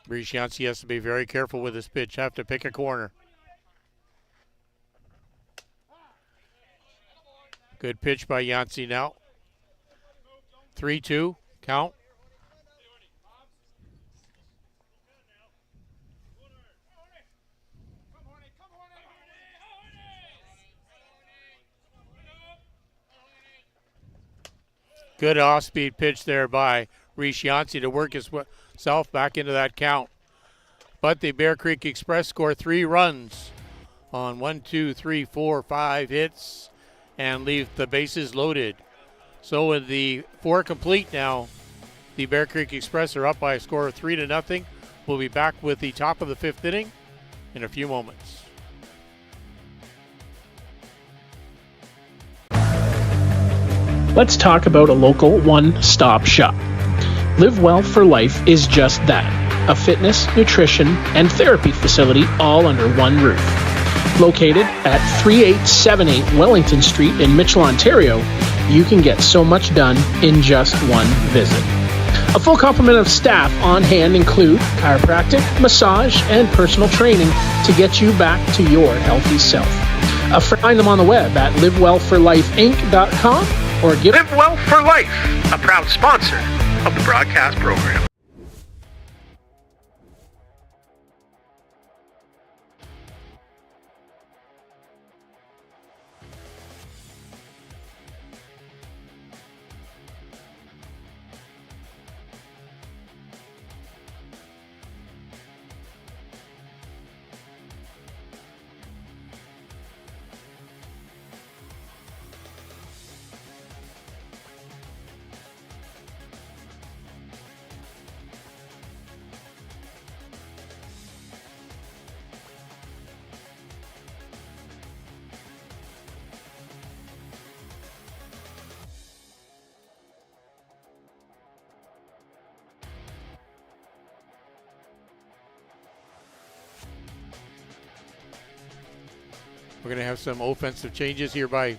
Reese Yancey has to be very careful with his pitch, have to pick a corner. Good pitch by Yancey now. 3-2, count. Good off-speed pitch there by Reese Yancey to work himself back into that count. But the Bear Creek Express score 3 runs on 1, 2, 3, 4, 5 hits and leave the bases loaded. So with the 4 complete now, the Bear Creek Express are up by a score of 3-0. We'll be back with the top of the 5th inning in a few moments. let's talk about a local one-stop shop. Live Well for Life is just that, a fitness, nutrition, and therapy facility all under one roof. Located at 3878 Wellington Street in Mitchell, Ontario, you can get so much done in just one visit. A full complement of staff on hand include chiropractic, massage, and personal training to get you back to your healthy self. Find them on the web at livewellforlifeinc.com or give Live Well for Life, a proud sponsor of the broadcast program. We're going to have some offensive changes here by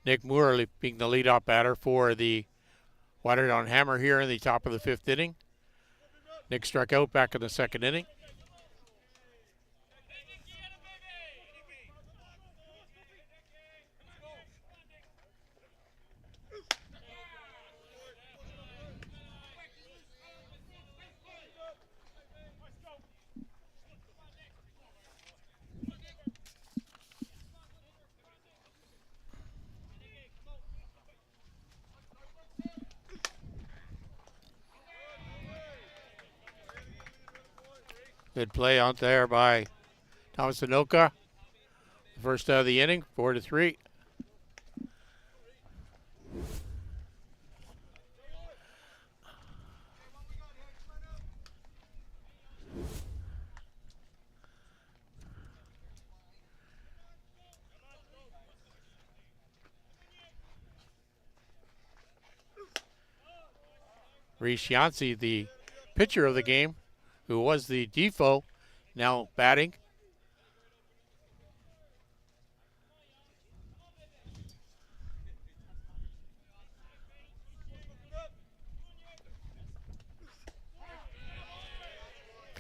Nick Moore being the leadoff batter for the Waterdown Hammer here in the top of the 5th inning. Nick struck out back in the 2nd inning. Good play out there by Thomas Sanoka. First out of the inning, 4-3. Reese Yancey, the pitcher of the game, who was the default, now batting.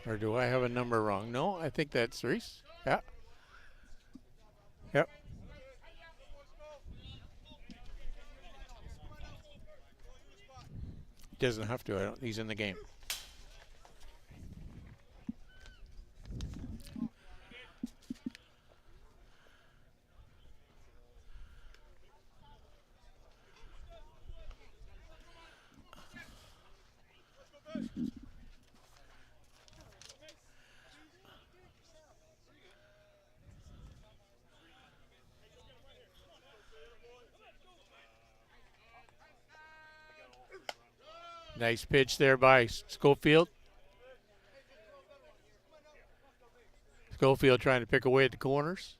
Or do I have a number wrong? No, I think that's Reese. Yeah. Yep. Doesn't have to. He's in the game. Nice pitch there by Schofield. Schofield trying to pick away at the corners.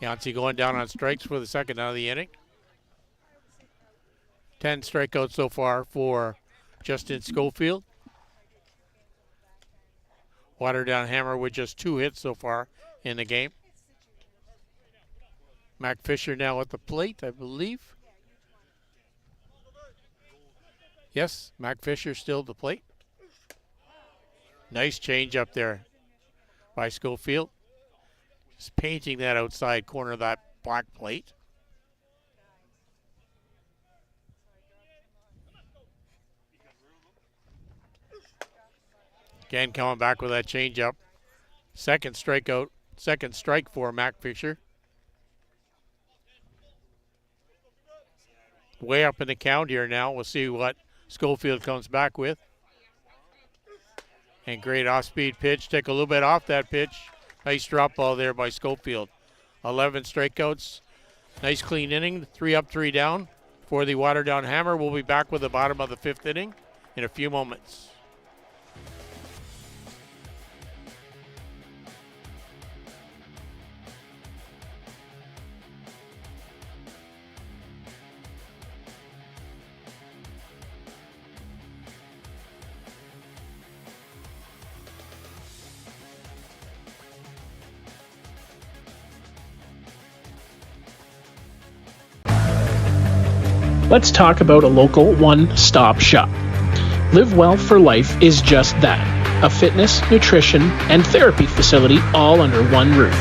Yancey going down on strikes for the 2nd out of the inning. 10 strikeouts so far for Justin Schofield. Waterdown Hammer with just 2 hits so far in the game. Mac Fisher now at the plate, I believe. Yes, Mac Fisher still at the plate. Nice change up there by Schofield. Just painting that outside corner of that black plate. Again, coming back with that changeup. Second strike for Mac Fisher. way up in the count here now. We'll see what Schofield comes back with. And great off-speed pitch. Take a little bit off that pitch. Nice drop ball there by Schofield. 11 strikeouts. Nice clean inning. 3 up, 3 down for the Waterdown Hammer. We'll be back with the bottom of the 5th inning in a few moments. Let's talk about a local one-stop shop. Live Well for Life is just that, a fitness, nutrition, and therapy facility all under one roof.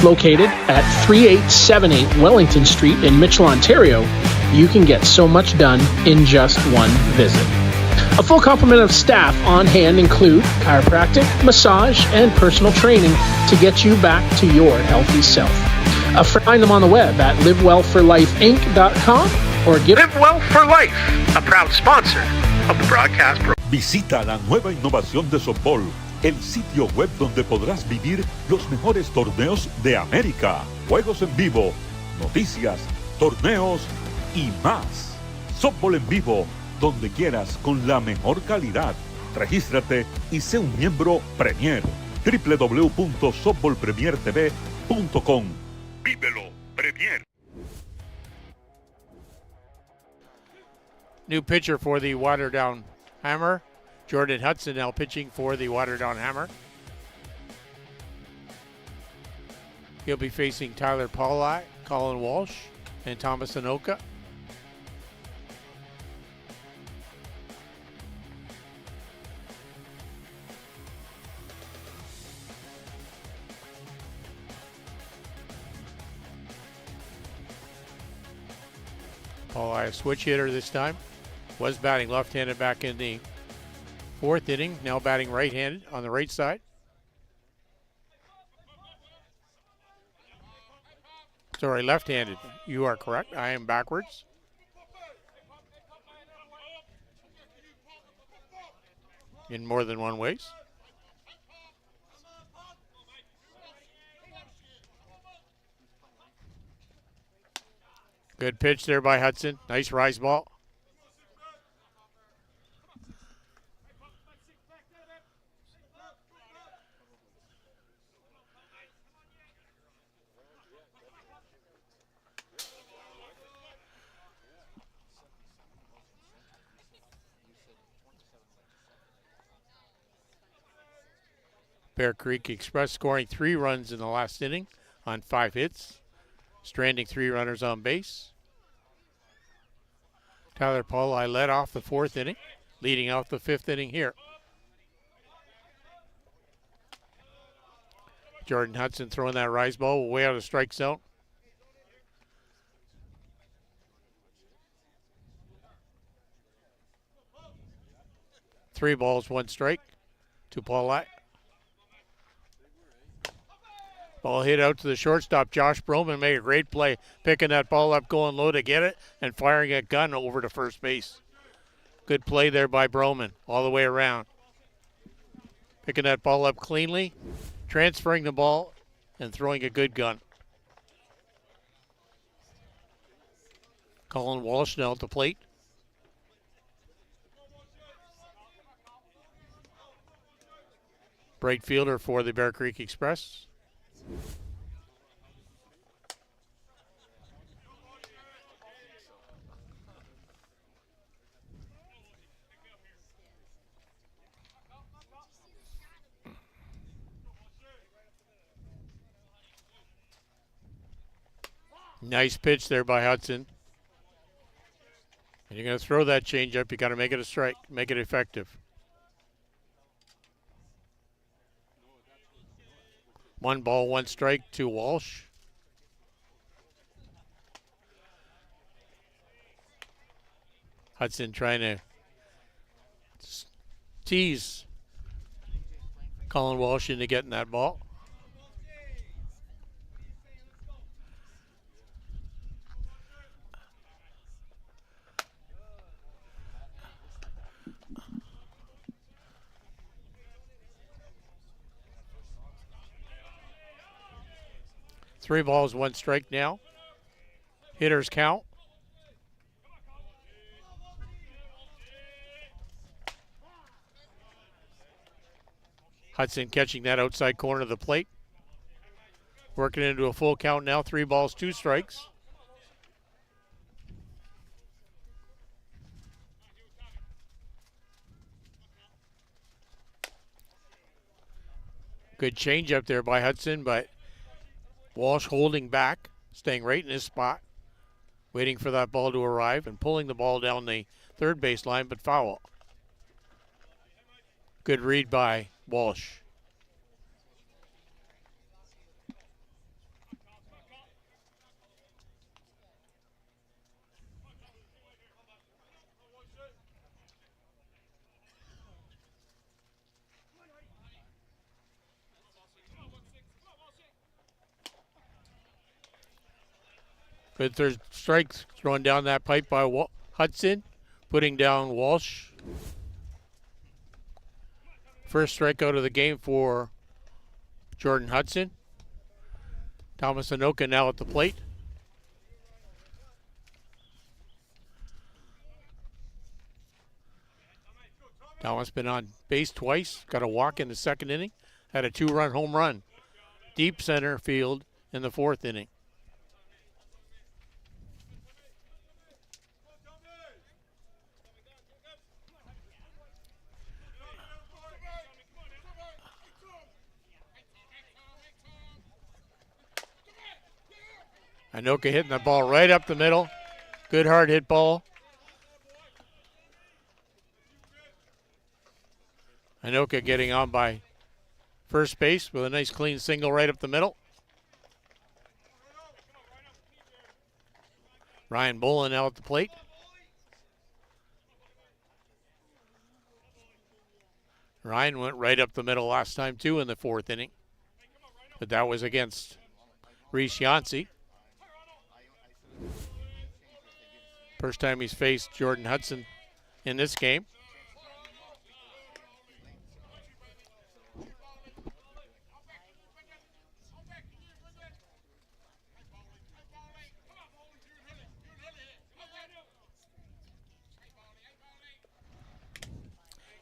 Located at 3878 Wellington Street in Mitchell, Ontario, you can get so much done in just one visit. A full complement of staff on hand include chiropractic, massage, and personal training to get you back to your healthy self. Find them on the web at livewellforlifeinc.com or give Live Well for Life, a proud sponsor of the broadcast program. Visita la nueva innovación de softball, el sitio web donde podrás vivir los mejores torneos de América, juegos en vivo, noticias, torneos y más. Softball en vivo, donde quieras con la mejor calidad. Regístrate y sé un miembro Premier. www.softballpremiertv.com. Vívelo, Premier. New pitcher for the Waterdown Hammer. Jordan Hudson now pitching for the Waterdown Hammer. He'll be facing Tyler Paulai, Colin Walsh, and Thomas Anoka. Paulai, a switch hitter this time. Was batting left-handed back in the 4th inning. Now batting right-handed on the right side. Sorry, left-handed. You are correct. I am backwards. In more than one ways. Good pitch there by Hudson. Nice rise ball. Bear Creek Express scoring 3 runs in the last inning on 5 hits. Stranding 3 runners on base. Tyler Paulai led off the 4th inning, leading off the 5th inning here. Jordan Hudson throwing that rise ball way out of strike zone. Three balls, 1 strike to Paulai. Ball hit out to the shortstop. Josh Broman made a great play, picking that ball up, going low to get it, and firing a gun over to first base. Good play there by Broman, all the way around. Picking that ball up cleanly, transferring the ball, and throwing a good gun. Colin Walsh now at the plate. Bright fielder for the Bear Creek Express. Nice pitch there by Hudson. And you're going to throw that changeup. You got to make it a strike, make it effective. 1 ball, 1 strike to Walsh. Hudson trying to tease Colin Walsh into getting that ball. 3 balls, 1 strike now. Hitters count. Hudson catching that outside corner of the plate. Working into a full count now. 3 balls, 2 strikes. Good change up there by Hudson, but Walsh holding back, staying right in his spot, waiting for that ball to arrive and pulling the ball down the third base line, but foul. Good read by Walsh. Good third strike thrown down that pipe by Hudson, putting down Walsh. First strikeout of the game for Jordan Hudson. Thomas Anoka now at the plate. Thomas been on base twice, got a walk in the second inning, had a 2-run home run. Deep center field in the 4th inning. Anoka hitting the ball right up the middle. Good hard hit ball. Anoka getting on by first base with a nice clean single right up the middle. Ryan Bolin now at the plate. Ryan went right up the middle last time too in the 4th inning. But that was against Reese Yancey. First time he's faced Jordan Hudson in this game.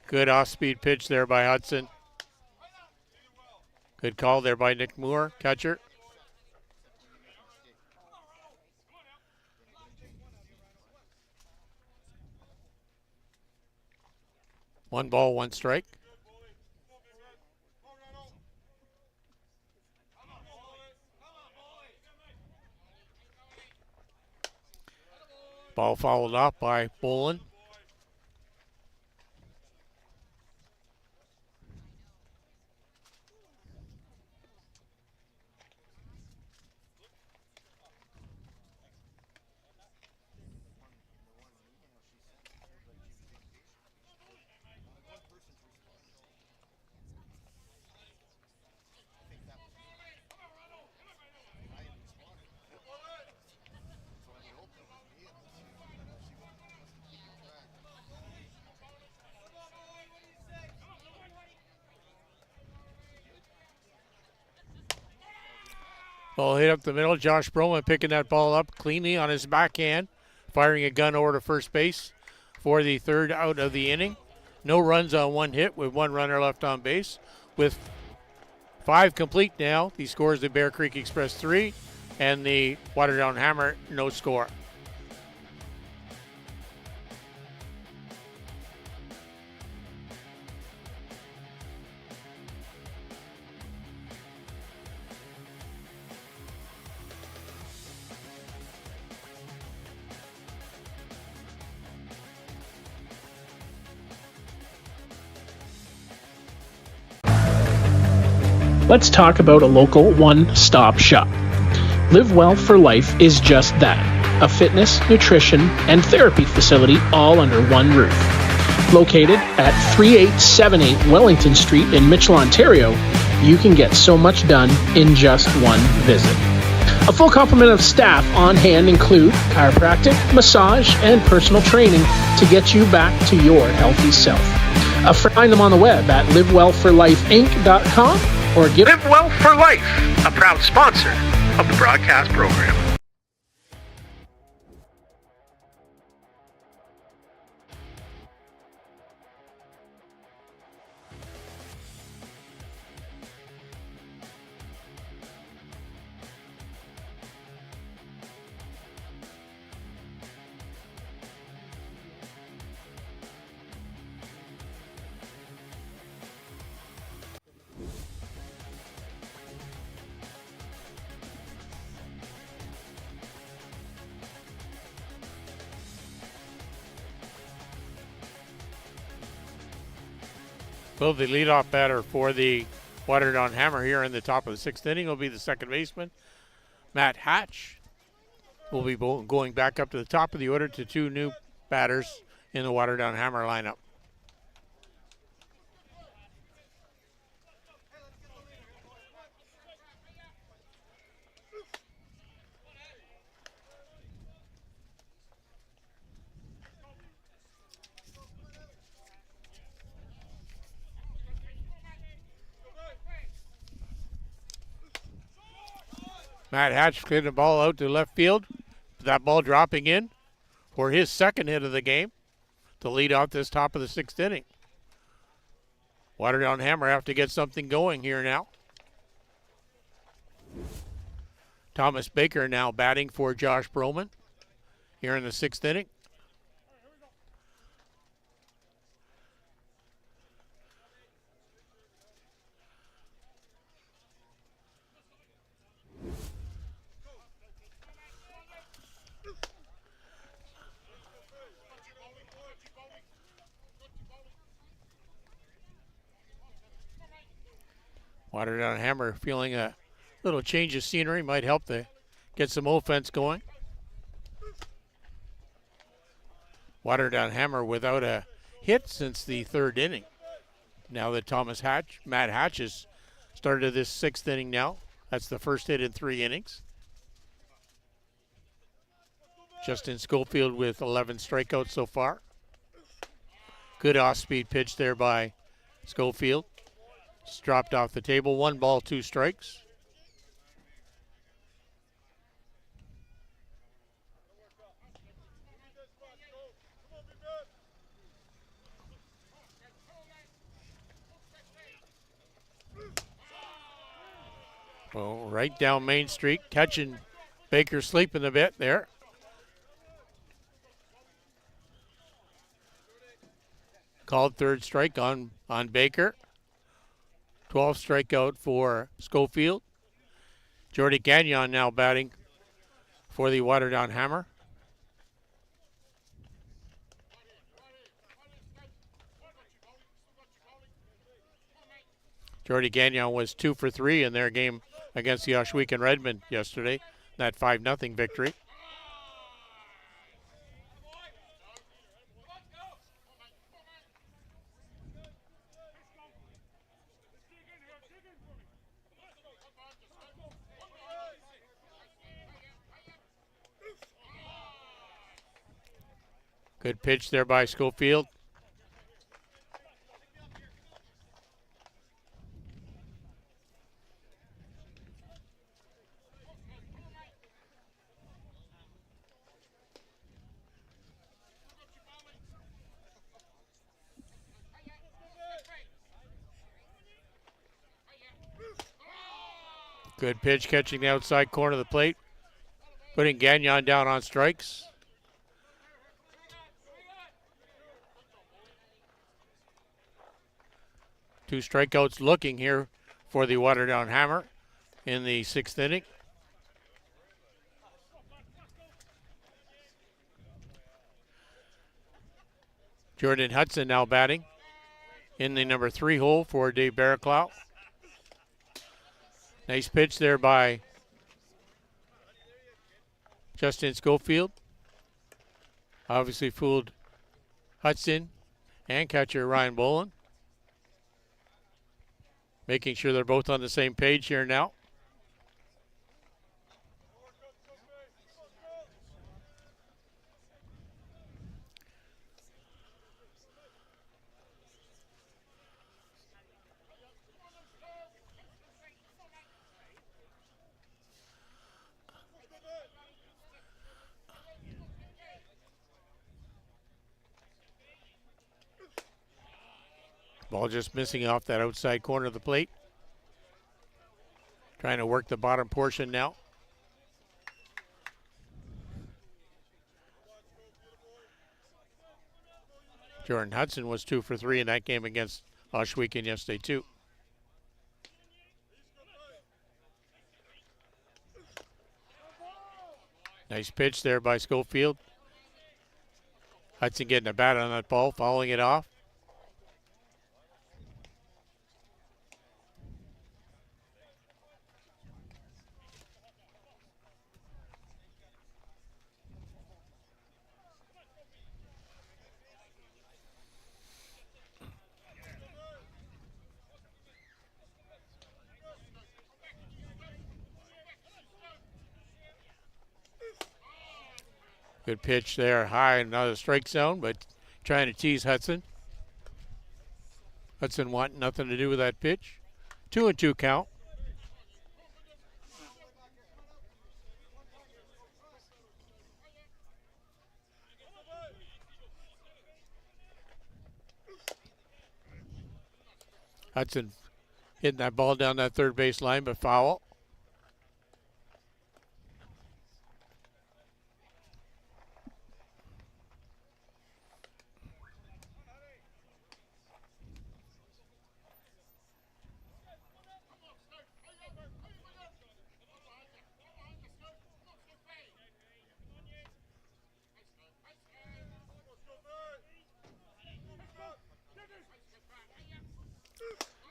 Good off-speed pitch there by Hudson. Good call there by Nick Moore, catcher. One ball, 1 strike. Ball fouled off by Bolin. Ball hit up the middle. Josh Broman picking that ball up cleanly on his backhand, firing a gun over to first base for the 3rd out of the inning. No runs on 1 hit with 1 runner left on base. With 5 complete now, he scores the Bear Creek Express 3 and the Waterdown Hammer no score. Let's talk about a local one-stop shop. Live Well for Life is just that, a fitness, nutrition, and therapy facility all under one roof. Located at 3878 Wellington Street in Mitchell, Ontario, you can get so much done in just one visit. A full complement of staff on hand include chiropractic, massage, and personal training to get you back to your healthy self. Find them on the web at livewellforlifeinc.com or give Live Well for Life, a proud sponsor of the broadcast program. Well, the leadoff batter for the Waterdown Hammer here in the top of the sixth inning will be the second baseman, Matt Hatch. Will be going back up to the top of the order to two new batters in the Waterdown Hammer lineup. Matt Hatch cleared the ball out to left field. That ball dropping in for his second hit of the game to lead off this top of the sixth inning. Waterdown Hammer have to get something going here now. Thomas Baker now batting for Josh Broman here in the sixth inning. Waterdown Hammer feeling a little change of scenery might help to get some offense going. Waterdown Hammer without a hit since the third inning. Now that Matt Hatch has started this sixth inning now. That's the first hit in 3 innings. Justin Schofield with 11 strikeouts so far. Good off-speed pitch there by Schofield. It's dropped off the table. 1 ball, 2 strikes. Well, right down Main Street, catching Baker sleeping a bit there. Called third strike on Baker. 12th strikeout for Schofield. Jordy Gagnon now batting for the Waterdown Hammer. Jordy Gagnon was 2 for 3 in their game against the Ohsweken Redmen yesterday, that 5-0 victory. Good pitch there by Schofield. Good pitch catching the outside corner of the plate, putting Gagnon down on strikes. Two strikeouts looking here for the Waterdown Hammer in the sixth inning. Jordan Hudson now batting in the number 3 hole for Dave Barraclough. Nice pitch there by Justin Schofield. Obviously fooled Hudson and catcher Ryan Boland. Making sure they're both on the same page here now. Ball just missing off that outside corner of the plate. Trying to work the bottom portion now. Jordan Hudson was 2 for 3 in that game against Oshweekon yesterday too. Nice pitch there by Schofield. Hudson getting a bat on that ball, fouling it off. Good pitch there, high, another strike zone, but trying to tease Hudson. Hudson wanting nothing to do with that pitch. 2-2 count. Hudson hitting that ball down that third base line, but foul.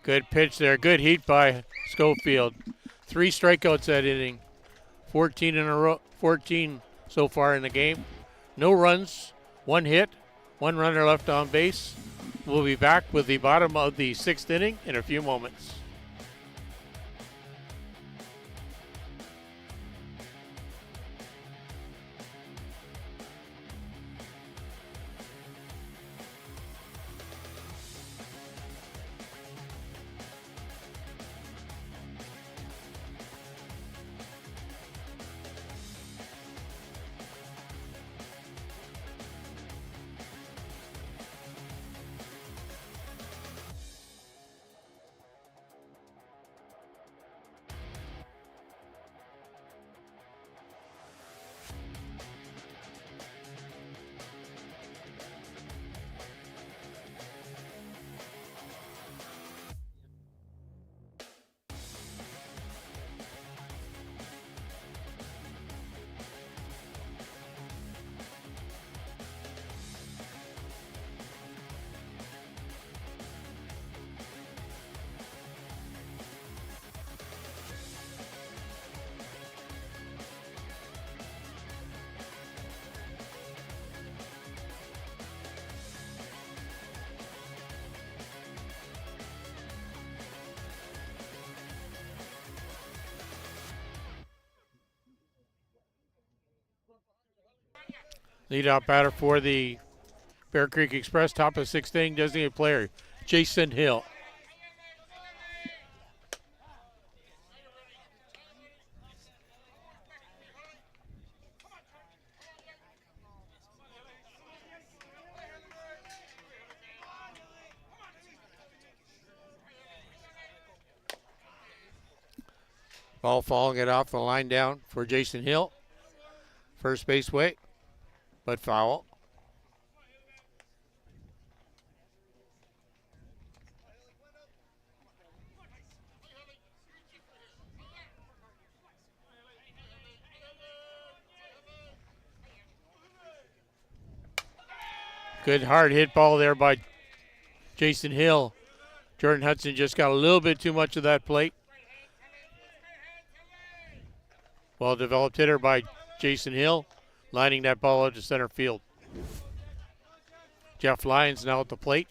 Good pitch there. Good heat by Schofield. 3 strikeouts that inning. 14 in a row. 14 so far in the game. No runs. 1 hit. 1 runner left on base. We'll be back with the bottom of the 6th inning in a few moments. Leadoff batter for the Bear Creek Express, top of 6th inning, designated player, Jason Hill. Ball falling it off the line down for Jason Hill. First base way, but foul. Good hard hit ball there by Jason Hill. Jordan Hudson just got a little bit too much of that plate. Well developed hitter by Jason Hill, lining that ball out to center field. Jeff Lyons now at the plate.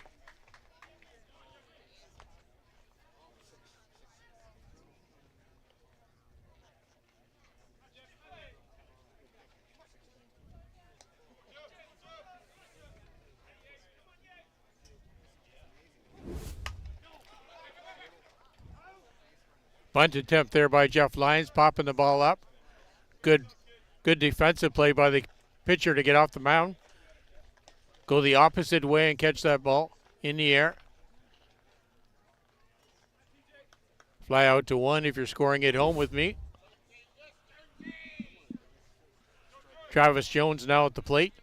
Bunt attempt there by Jeff Lyons, popping the ball up. Good defensive play by the pitcher to get off the mound. Go the opposite way and catch that ball in the air. Fly out to 1 if you're scoring at home with me. Travis Jones now at the plate.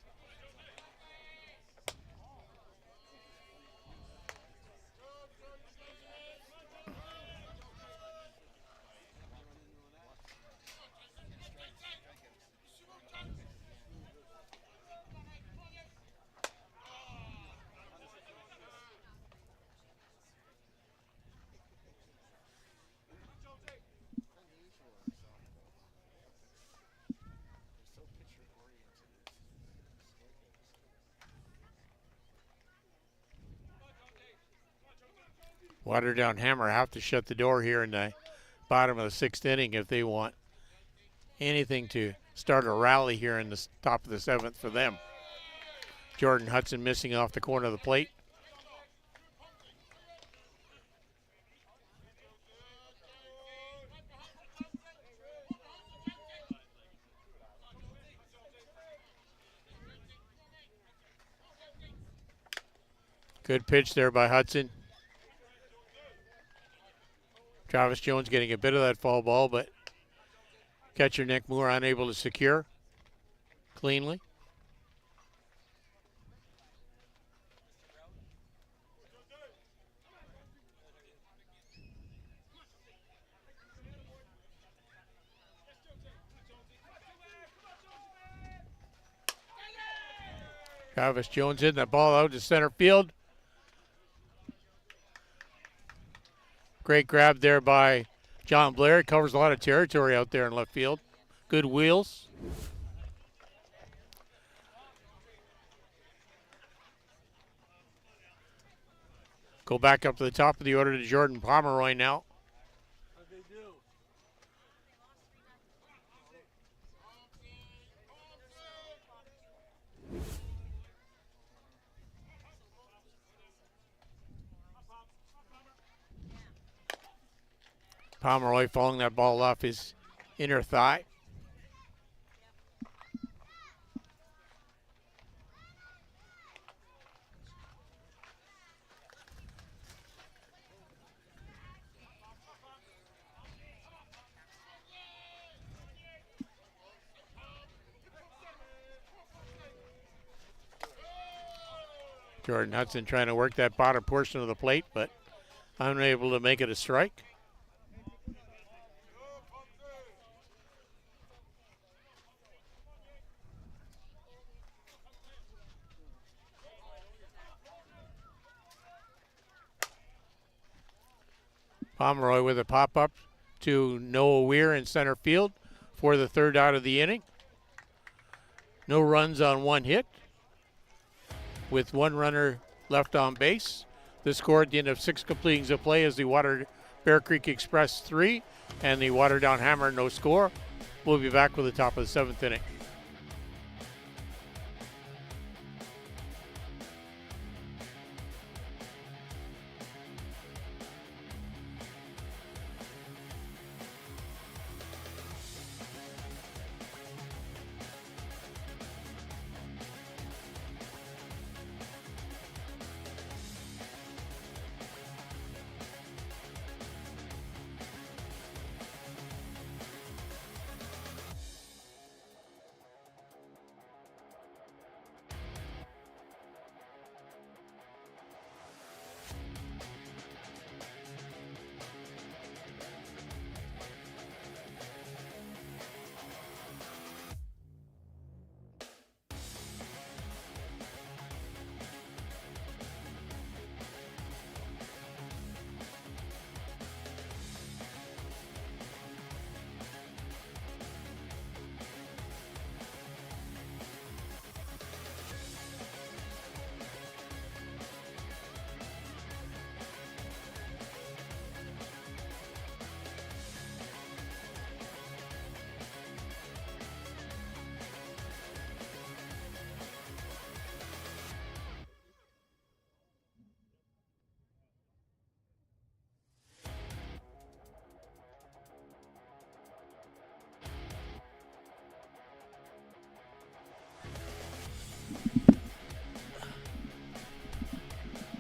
Waterdown Hammer have to shut the door here in the bottom of the 6th inning if they want anything to start a rally here in the top of the 7th for them. Jordan Hudson missing off the corner of the plate. Good pitch there by Hudson. Travis Jones getting a bit of that foul ball, but catcher Nick Moore unable to secure cleanly. Travis Jones hitting that ball out to center field. Great grab there by John Blair. It covers a lot of territory out there in left field. Good wheels. Go back up to the top of the order to Jordan Pomeroy now. Pomeroy following that ball off his inner thigh. Jordan Hudson trying to work that bottom portion of the plate, but unable to make it a strike. Pomeroy with a pop-up to Noah Weir in center field for the 3rd out of the inning. No runs on 1 hit with 1 runner left on base. The score at the end of 6 completings of play is the Bear Creek Express 3 and the Waterdown Hammer no score. We'll be back with the top of the 7th inning.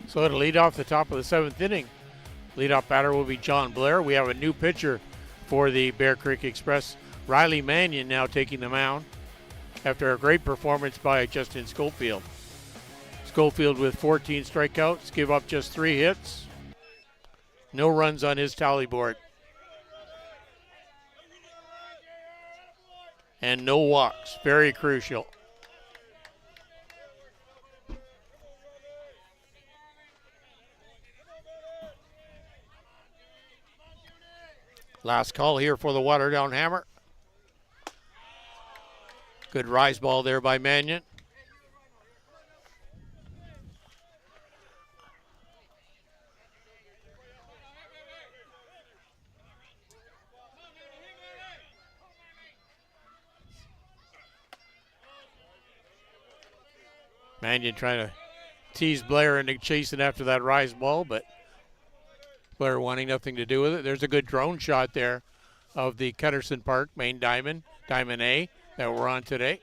So it'll lead off the top of the 7th inning Leadoff batter will be John Blair. We have a new pitcher for the Bear Creek Express. Riley Mannion now taking the mound after a great performance by Justin Schofield. Schofield with 14 strikeouts, give up just 3 hits. No runs on his tally board. And no walks, very crucial. Last call here for the Waterdown Hammer. Good rise ball there by Mannion. Mannion trying to tease Blair into chasing after that rise ball, but Blair wanting nothing to do with it. There's a good drone shot there of the Ketterson Park main diamond, Diamond A, that we're on today.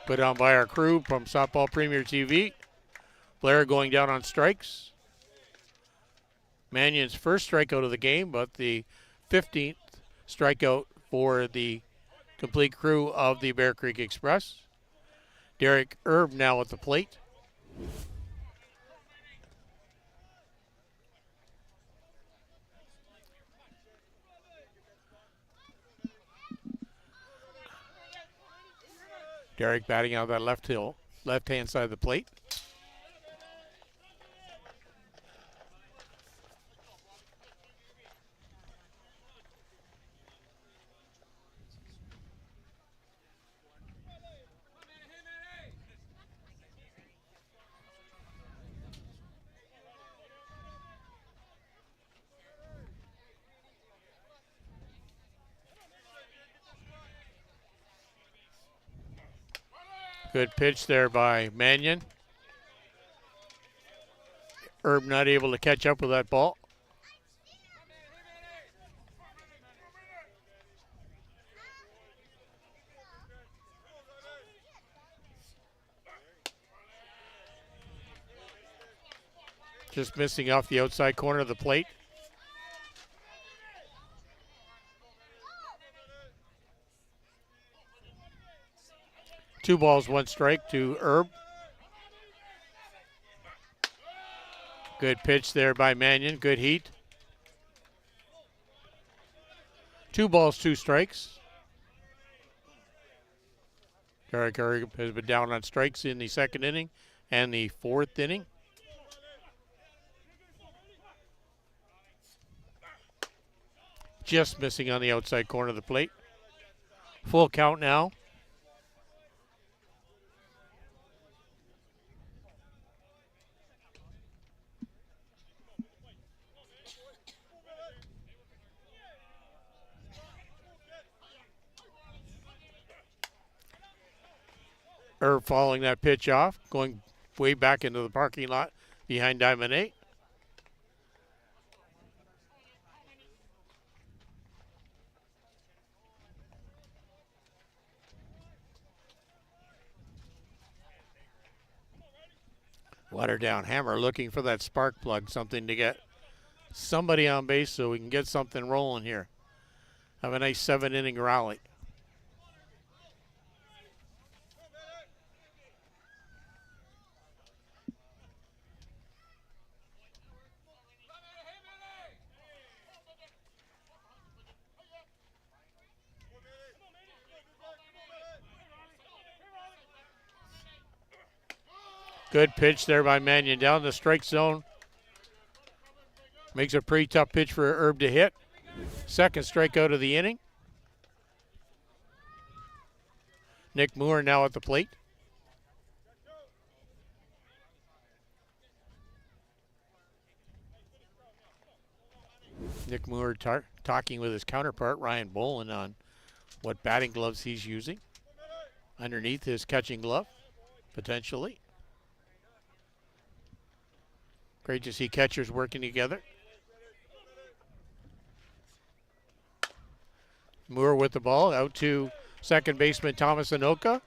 Put on by our crew from Softball Premier TV. Blair going down on strikes. Mannion's first strikeout of the game, but the 15th strikeout for the complete crew of the Bear Creek Express. Derek Erb now at the plate. Derek batting out that left-hand side of the plate. Good pitch there by Mannion. Erb not able to catch up with that ball. Just missing off the outside corner of the plate. Two balls, one strike to Erb. Good pitch there by Mannion. Good heat. 2 balls, 2 strikes. Derek Erb has been down on strikes in the second inning and the 4th inning. Just missing on the outside corner of the plate. Full count now. Erb following that pitch off, going way back into the parking lot behind Diamond 8. Waterdown Hammer looking for that spark plug, something to get somebody on base so we can get something rolling here. Have a nice 7-inning rally. Good pitch there by Mannion down the strike zone. Makes a pretty tough pitch for Erb to hit. Second strikeout of the inning. Nick Moore now at the plate. Nick Moore talking with his counterpart, Ryan Bolin, on what batting gloves he's using. Underneath his catching glove, potentially. Great to see catchers working together. Moore with the ball out to second baseman Thomas Anoka.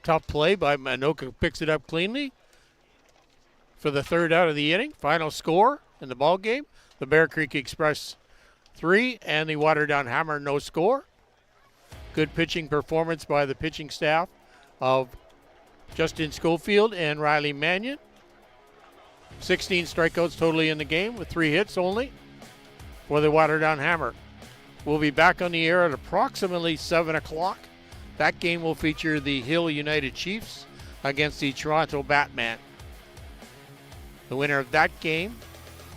Tough play by Anoka, picks it up cleanly. for the third out of the inning. Final score in the ball game: the Bear Creek Express 3 and the Waterdown Hammer no score. Good pitching performance by the pitching staff of Justin Schofield and Riley Mannion. 16 strikeouts totally in the game with 3 hits only for the Waterdown Hammer. We'll be back on the air at approximately 7 o'clock. That game will feature the Hill United Chiefs against the Toronto Batman. The winner of that game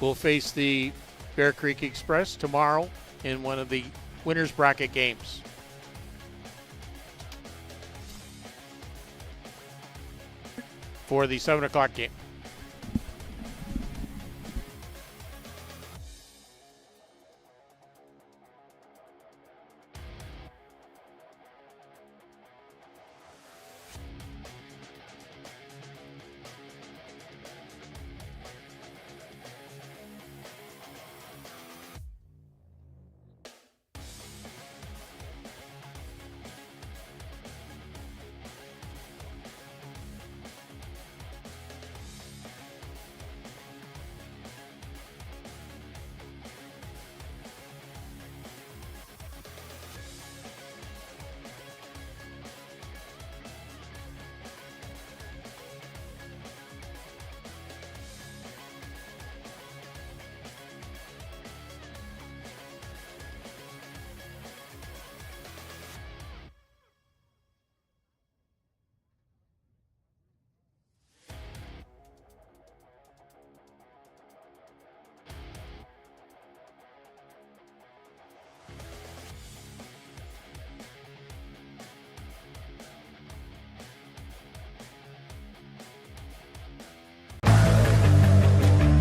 will face the Bear Creek Express tomorrow in one of the winners bracket games. For the 7 o'clock game.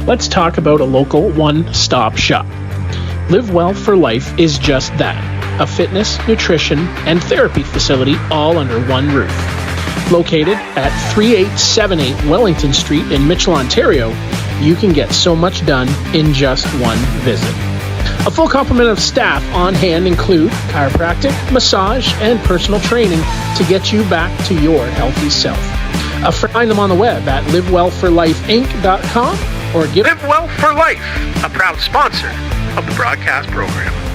Let's talk about a local one-stop shop. Live Well for Life is just that, a fitness, nutrition, and therapy facility all under one roof. Located at 3878 Wellington Street in Mitchell, Ontario, you can get so much done in just one visit. A full complement of staff on hand include chiropractic, massage, and personal training to get you back to your healthy self. Find them on the web at livewellforlifeinc.com or give Live Well for Life, a proud sponsor of the broadcast program.